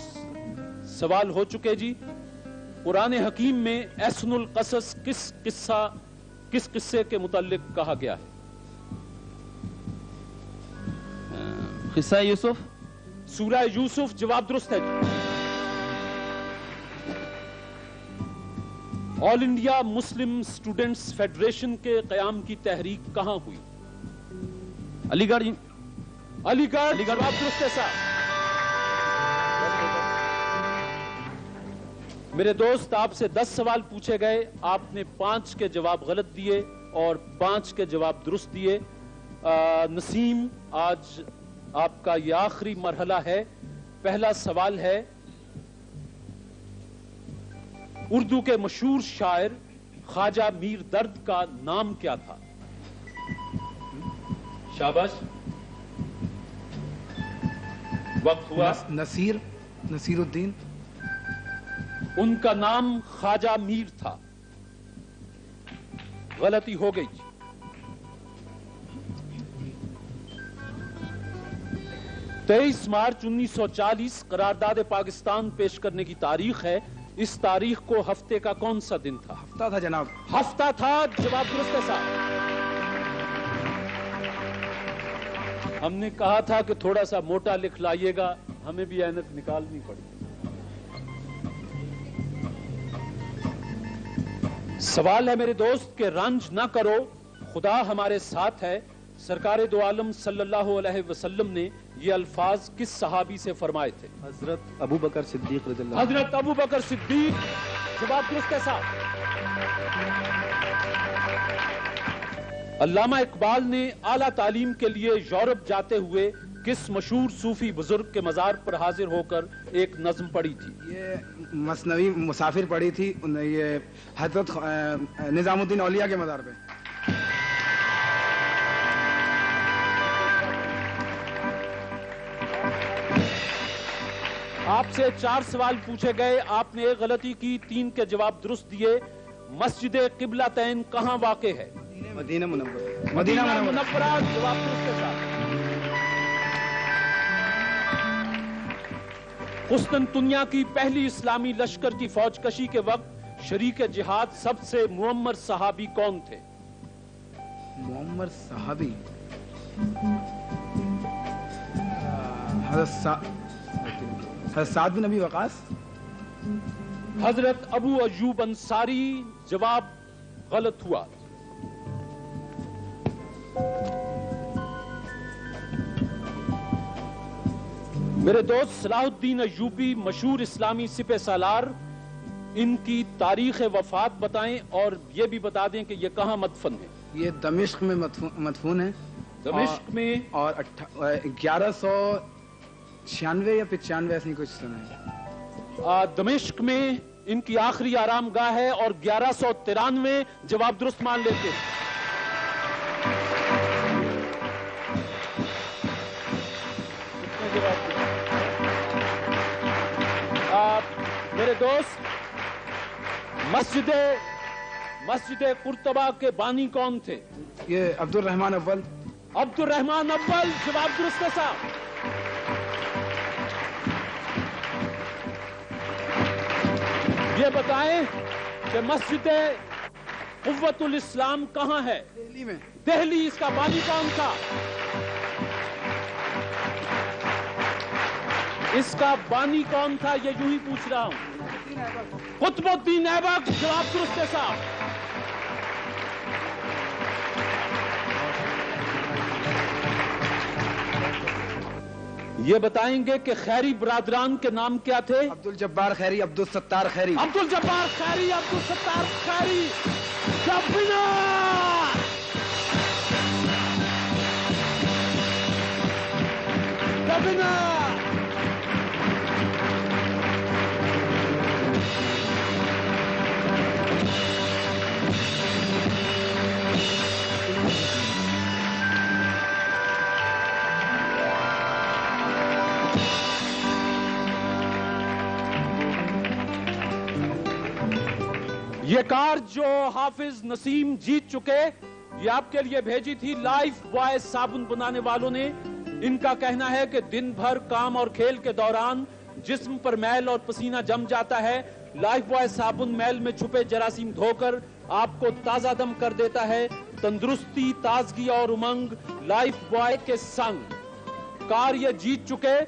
سوال ہو چکے جی. قرآن حکیم میں احسن القصص کس قصے کے متعلق کہا گیا ہے؟ قصہ یوسف. سورہ یوسف. جواب درست ہے جی. آل انڈیا مسلم اسٹوڈنٹس فیڈریشن کے قیام کی تحریک کہاں ہوئی؟ علی گڑھ. علی گڑھ. جواب درست ہے صاحب. میرے دوست آپ سے 10 سوال پوچھے گئے، آپ نے 5 کے جواب غلط دیے اور 5 کے جواب درست دیے. نسیم، آج آپ کا یہ آخری مرحلہ ہے. پہلا سوال ہے، اردو کے مشہور شاعر خواجہ میر درد کا نام کیا تھا؟ شاباش. وقت ہوا. نصیر الدین. ان کا نام خواجہ میر تھا. غلطی ہو گئی. 23 مارچ 1940 قرارداد پاکستان پیش کرنے کی تاریخ ہے. اس تاریخ کو ہفتے کا کون سا دن تھا؟ ہفتہ تھا جناب. ہفتہ تھا. جواب درست ہے صاحب. ہم نے کہا تھا کہ تھوڑا سا موٹا لکھ لائیے گا، ہمیں بھی اینک نکالنی پڑی. سوال ہے میرے دوست کہ رنج نہ کرو، خدا ہمارے ساتھ ہے. سرکار دو عالم صلی اللہ علیہ وسلم نے یہ الفاظ کس صحابی سے فرمائے تھے؟ حضرت ابو بکر صدیق رضی اللہ. حضرت ابو بکر صدیق. جواب درست ہے صاحب. علامہ اقبال نے اعلیٰ تعلیم کے لیے یورپ جاتے ہوئے کس مشہور صوفی بزرگ کے مزار پر حاضر ہو کر ایک نظم پڑھی تھی؟ یہ مثنوی مسافر پڑھی تھی، یہ حضرت نظام الدین اولیاء کے مزار پہ. آپ سے 4 سوال پوچھے گئے، آپ نے ایک غلطی کی، 3 کے جواب درست دیے۔ مسجد قبلتین کہاں واقع ہے؟ مدینہ منورہ۔ مدینہ منورہ، جواب درست کے ساتھ۔ قسطنطنیہ کی پہلی اسلامی لشکر کی فوج کشی کے وقت شریک جہاد سب سے معمر صحابی کون تھے؟ معمر صحابی حضرت سعد بن ابی وقاص۔ حضرت ابو ایوب انصاری، جواب غلط ہوا۔ میرے دوست صلاح الدین ایوبی مشہور اسلامی سپہ سالار، ان کی تاریخ وفات بتائیں اور یہ بھی بتا دیں کہ یہ کہاں مدفن ہے؟ یہ دمشق میں مدفون ہے، دمشق میں، اور 1196 یا 95 ایسی کچھ سنا ہے۔ دمشق میں ان کی آخری آرام گاہ ہے اور 1193 جواب درست مان لیتے ہیں۔ میرے دوست، مسجد قرطبہ کے بانی کون تھے؟ یہ عبد الرحمن اول۔ عبد الرحمن اول، جواب درست کے ساتھ۔ یہ بتائیں کہ مسجد قوت الاسلام کہاں ہے؟ دہلی میں۔ دہلی، اس کا بانی کون تھا؟ اس کا بانی کون تھا یہ یوں ہی پوچھ رہا ہوں۔ قطب الدین ایبک، جواب درست کے ساتھ۔ یہ بتائیں گے کہ خیری برادران کے نام کیا تھے؟ عبد الجبار خیری، عبد الستار خیری۔ عبد الجبار خیری، عبد الستار خیری، کبنا کبنا۔ یہ کار جو حافظ نسیم جیت چکے، یہ آپ کے لیے بھیجی تھی لائف بوائے صابن بنانے والوں نے۔ ان کا کہنا ہے کہ دن بھر کام اور کھیل کے دوران جسم پر میل اور پسینہ جم جاتا ہے، لائف بوائے صابن میل میں چھپے جراثیم دھو کر آپ کو تازہ دم کر دیتا ہے۔ تندرستی، تازگی اور امنگ لائف بوائے کے سنگ۔ کار یہ جیت چکے۔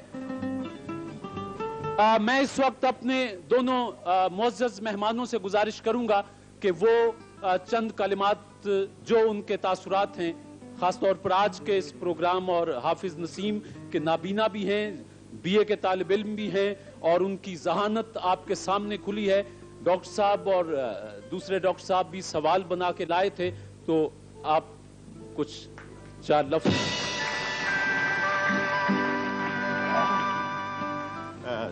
میں اس وقت اپنے دونوں معزز مہمانوں سے گزارش کروں گا کہ وہ چند کلمات جو ان کے تاثرات ہیں، خاص طور پر آج کے اس پروگرام، اور حافظ نسیم کے نابینا بھی ہیں، BA کے طالب علم بھی ہیں، اور ان کی ذہانت آپ کے سامنے کھلی ہے۔ ڈاکٹر صاحب اور دوسرے ڈاکٹر صاحب بھی سوال بنا کے لائے تھے، تو آپ کچھ 4 لفظ۔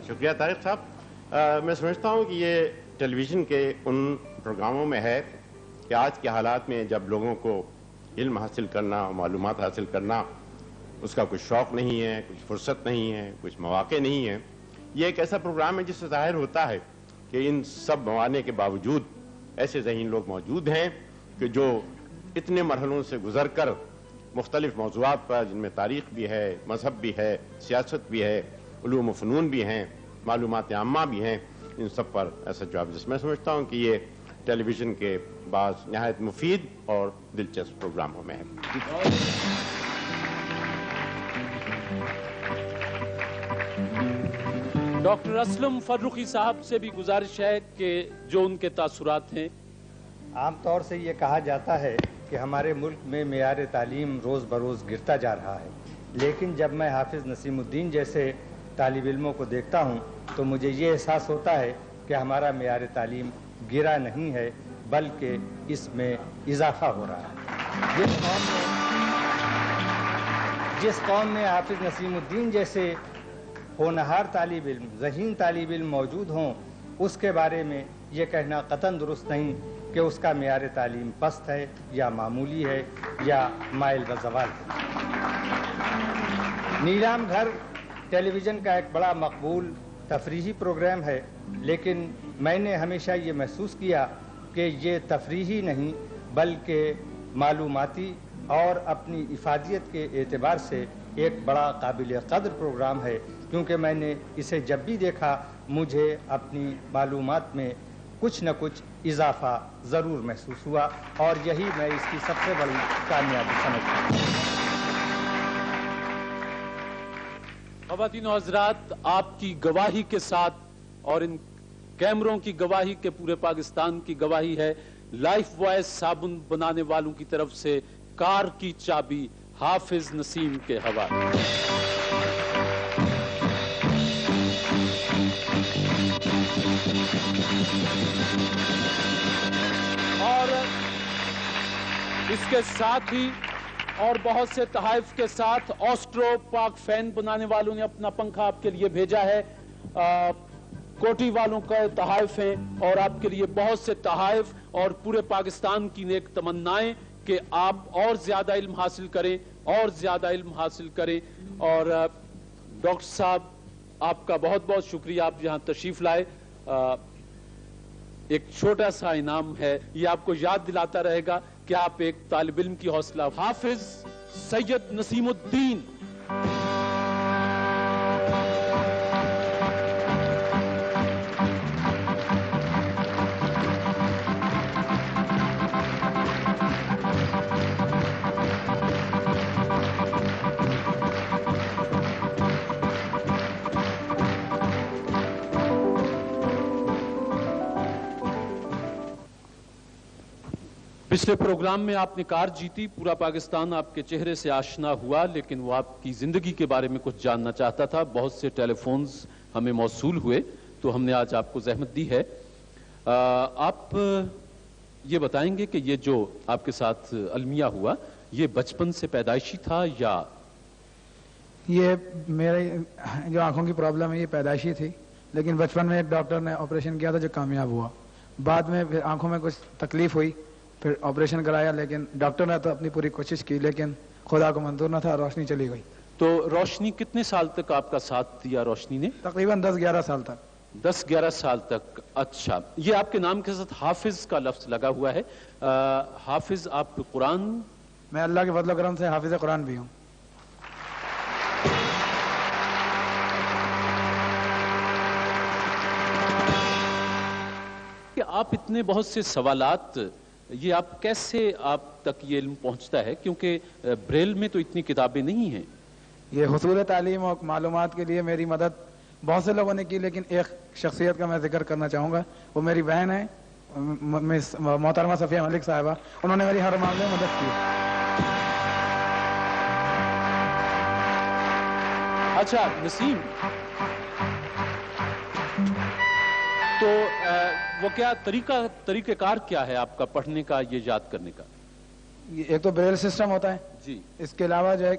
شکریہ طارق صاحب۔ میں سمجھتا ہوں کہ یہ ٹیلی ویژن کے ان پروگراموں میں ہے کہ آج کے حالات میں جب لوگوں کو علم حاصل کرنا، معلومات حاصل کرنا، اس کا کچھ شوق نہیں ہے، کچھ فرصت نہیں ہے، کچھ مواقع نہیں ہے، یہ ایک ایسا پروگرام ہے جس سے ظاہر ہوتا ہے کہ ان سب موانع کے باوجود ایسے ذہین لوگ موجود ہیں کہ جو اتنے مرحلوں سے گزر کر مختلف موضوعات پر، جن میں تاریخ بھی ہے، مذہب بھی ہے، سیاست بھی ہے، علوم و فنون بھی ہیں، معلومات عامہ بھی ہیں، ان سب پر ایسا جواب۔ جس میں سمجھتا ہوں کہ یہ ٹیلی ویژن کے بعض نہایت مفید اور دلچسپ پروگراموں میں ہے۔ ڈاکٹر اسلم فرخی صاحب سے بھی گزارش ہے کہ جو ان کے تاثرات ہیں۔ عام طور سے یہ کہا جاتا ہے کہ ہمارے ملک میں معیار تعلیم روز بروز گرتا جا رہا ہے، لیکن جب میں حافظ نسیم الدین جیسے طالب علموں کو دیکھتا ہوں تو مجھے یہ احساس ہوتا ہے کہ ہمارا معیار تعلیم گرا نہیں ہے بلکہ اس میں اضافہ ہو رہا ہے۔ جس قوم میں حافظ نسیم الدین جیسے ہونہار طالب علم، ذہین طالب علم موجود ہوں، اس کے بارے میں یہ کہنا قطعاً درست نہیں کہ اس کا معیار تعلیم پست ہے یا معمولی ہے یا مائل و زوال ہے۔ نیلام گھر ٹیلی ویژن کا ایک بڑا مقبول تفریحی پروگرام ہے، لیکن میں نے ہمیشہ یہ محسوس کیا کہ یہ تفریحی نہیں بلکہ معلوماتی اور اپنی افادیت کے اعتبار سے ایک بڑا قابل قدر پروگرام ہے، کیونکہ میں نے اسے جب بھی دیکھا مجھے اپنی معلومات میں کچھ نہ کچھ اضافہ ضرور محسوس ہوا، اور یہی میں اس کی سب سے بڑی کامیابی سمجھتا ہوں۔ خواتین و حضرات، آپ کی گواہی کے ساتھ اور ان کیمروں کی گواہی کے پورے پاکستان کی گواہی ہے، لائف وائس صابن بنانے والوں کی طرف سے کار کی چابی حافظ نسیم کے حوالے۔ اور اس کے ساتھ ہی اور بہت سے تحائف کے ساتھ آسٹرو پاک فین بنانے والوں نے اپنا پنکھا آپ کے لیے بھیجا ہے۔ کوٹی والوں کا تحائف ہیں اور آپ کے لیے بہت سے تحائف اور پورے پاکستان کی نیک تمنائیں کہ آپ اور زیادہ علم حاصل کریں اور زیادہ علم حاصل کریں۔ اور ڈاکٹر صاحب، آپ کا بہت بہت شکریہ، آپ یہاں تشریف لائے۔ ایک چھوٹا سا انعام ہے، یہ آپ کو یاد دلاتا رہے گا کہ آپ ایک طالب علم کی حوصلہ۔ حافظ سید نسیم الدین۔ پچھلے پروگرام میں آپ نے کار جیتی، پورا پاکستان آپ کے چہرے سے آشنا ہوا، لیکن وہ آپ کی زندگی کے بارے میں کچھ جاننا چاہتا تھا۔ بہت سے ٹیلی فونز ہمیں موصول ہوئے تو ہم نے آج آپ کو زحمت دی ہے۔ آپ یہ بتائیں گے کہ یہ جو آپ کے ساتھ المیہ ہوا، یہ بچپن سے پیدائشی تھا یا؟ یہ میرے جو آنکھوں کی پرابلم ہے یہ پیدائشی تھی، لیکن بچپن میں ایک ڈاکٹر نے آپریشن کیا تھا جو کامیاب ہوا۔ بعد میں پھر آنکھوں میں کچھ تکلیف ہوئی، پھر آپریشن کرایا، لیکن ڈاکٹر نے تو اپنی پوری کوشش کی، لیکن خدا کو منظور نہ تھا، روشنی چلی گئی۔ تو روشنی کتنے سال تک آپ کا ساتھ دیا روشنی نے؟ تقریباً 10-11 سال تک۔ 10-11 سال تک، اچھا۔ یہ آپ کے نام کے ساتھ حافظ کا لفظ لگا ہوا ہے، حافظ آپ قرآن؟ میں اللہ کے فضل و کرم سے حافظ قرآن بھی ہوں۔ کہ آپ اتنے بہت سے سوالات، یہ آپ کیسے آپ تک یہ علم پہنچتا ہے؟ کیونکہ بریل میں تو اتنی کتابیں نہیں ہیں۔ یہ حصول تعلیم اور معلومات کے لیے میری مدد بہت سے لوگوں نے کی، لیکن ایک شخصیت کا میں ذکر کرنا چاہوں گا، وہ میری بہن ہے محترمہ صفیہ ملک صاحبہ۔ انہوں نے میری ہر معاملے میں مدد کی۔ اچھا نسیم، تو وہ کیا طریقہ کار کیا ہے آپ کا پڑھنے کا، یہ یاد کرنے کا؟ ایک تو بریل سسٹم ہوتا ہے جی، اس کے علاوہ جو ہے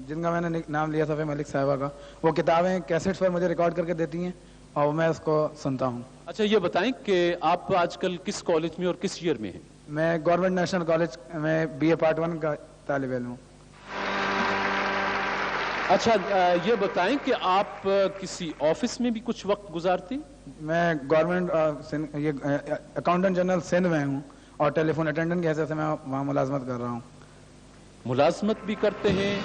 جن کا میں نے نام لیا صفیہ ملک صاحبہ کا، وہ کتابیں کیسٹس پر مجھے ریکارڈ کر کے دیتی ہیں اور میں اس کو سنتا ہوں۔ اچھا یہ بتائیں کہ آپ آج کل کس کالج میں اور کس ایئر میں ہیں؟ میں گورنمنٹ نیشنل کالج میں BA پارٹ 1 کا طالب علم ہوں۔ اچھا یہ بتائیں کہ آپ کسی آفس میں بھی کچھ وقت گزارتے؟ میں گورنمنٹ اکاؤنٹنٹ جنرل سندھ میں ہوں اور ٹیلی فون اٹینڈنٹ کی حیثیت سے میں وہاں ملازمت کر رہا ہوں۔ ملازمت بھی کرتے ہیں؟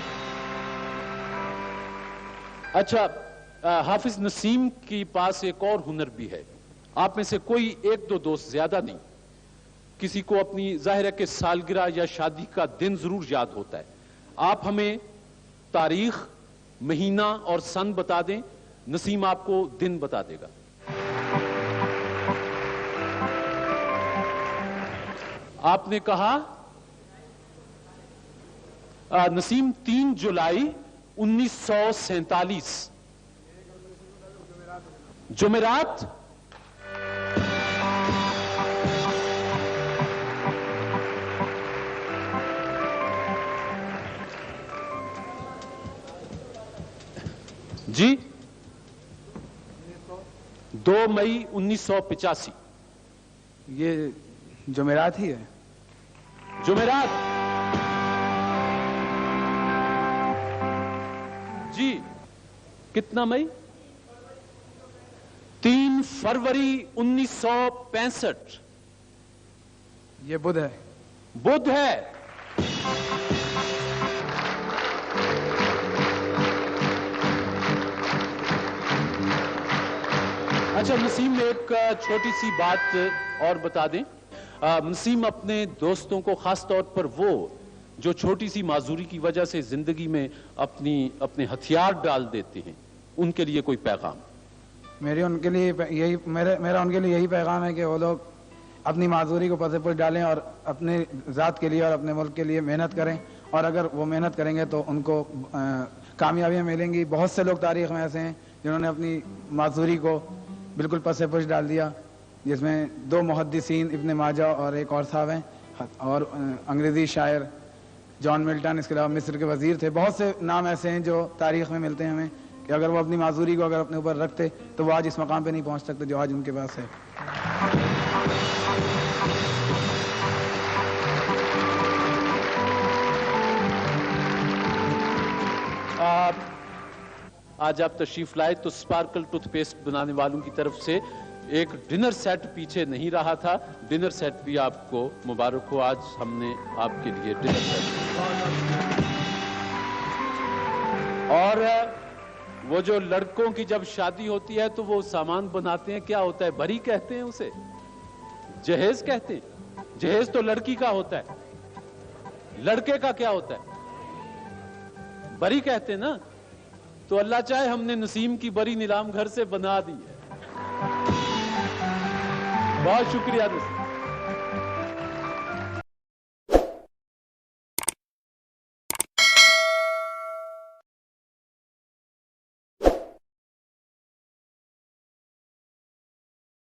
اچھا، حافظ نسیم کے پاس ایک اور ہنر بھی ہے۔ آپ میں سے کوئی ایک دو دوست، زیادہ نہیں، کسی کو اپنی ظاہر ہے کہ سالگرہ یا شادی کا دن ضرور یاد ہوتا ہے۔ آپ ہمیں تاریخ، مہینہ اور سن بتا دیں، نسیم آپ کو دن بتا دے گا۔ آپ نے کہا نسیم 3 جولائی 1947 جمعرات۔ جی 2 مئی 1985۔ یہ جمعرات ہی ہے؟ جمعرات جی۔ کتنا مئی؟ 3 फरवरी 1965। ये बुध है। बुध है। अच्छा नसीम, एक छोटी सी बात और बता दें। नसीम अपने दोस्तों को, खास तौर पर वो जो छोटी सी माजूरी की वजह से जिंदगी में अपने हथियार डाल देते हैं, उनके लिए कोई पैगाम? मेरा उनके लिए यही पैगाम है कि वो लोग अपनी माजूरी को पसे पर डालें और अपने ज़ात के लिए और अपने मुल्क के लिए मेहनत करें, और अगर वो मेहनत करेंगे तो उनको कामयाबियाँ मिलेंगी। बहुत से लोग तारीख़ में ऐसे हैं जिन्होंने अपनी माजूरी को बिल्कुल पसे पुश डाल दिया, जिसमें 2 मुहद्दिसीन इब्न माजा और एक और साहब हैं, और अंग्रेज़ी शायर जॉन मिल्टन, इसके अलावा मिस्र के वज़ीर थे। बहुत से नाम ऐसे हैं जो तारीख़ में मिलते हैं हमें कि अगर वो अपनी माजूरी को अगर अपने ऊपर रखते तो वो आज इस मकाम पे नहीं पहुंच सकते जो आज उनके पास है। आज आप तशरीफ लाए तो स्पार्कल टूथपेस्ट बनाने वालों की तरफ से एक डिनर सेट पीछे नहीं रहा था। डिनर सेट भी आपको मुबारक हो, आज हमने आपके लिए डिनर सेट। और वो जो लड़कों की जब शादी होती है तो वो सामान बनाते हैं, क्या होता है, बरी कहते हैं उसे, जहेज कहते हैं। जहेज तो लड़की का होता है, लड़के का क्या होता है, बरी कहते हैं ना। तो अल्लाह चाहे हमने नसीम की बरी नीलाम घर से बना दी है। बहुत शुक्रिया नसीम।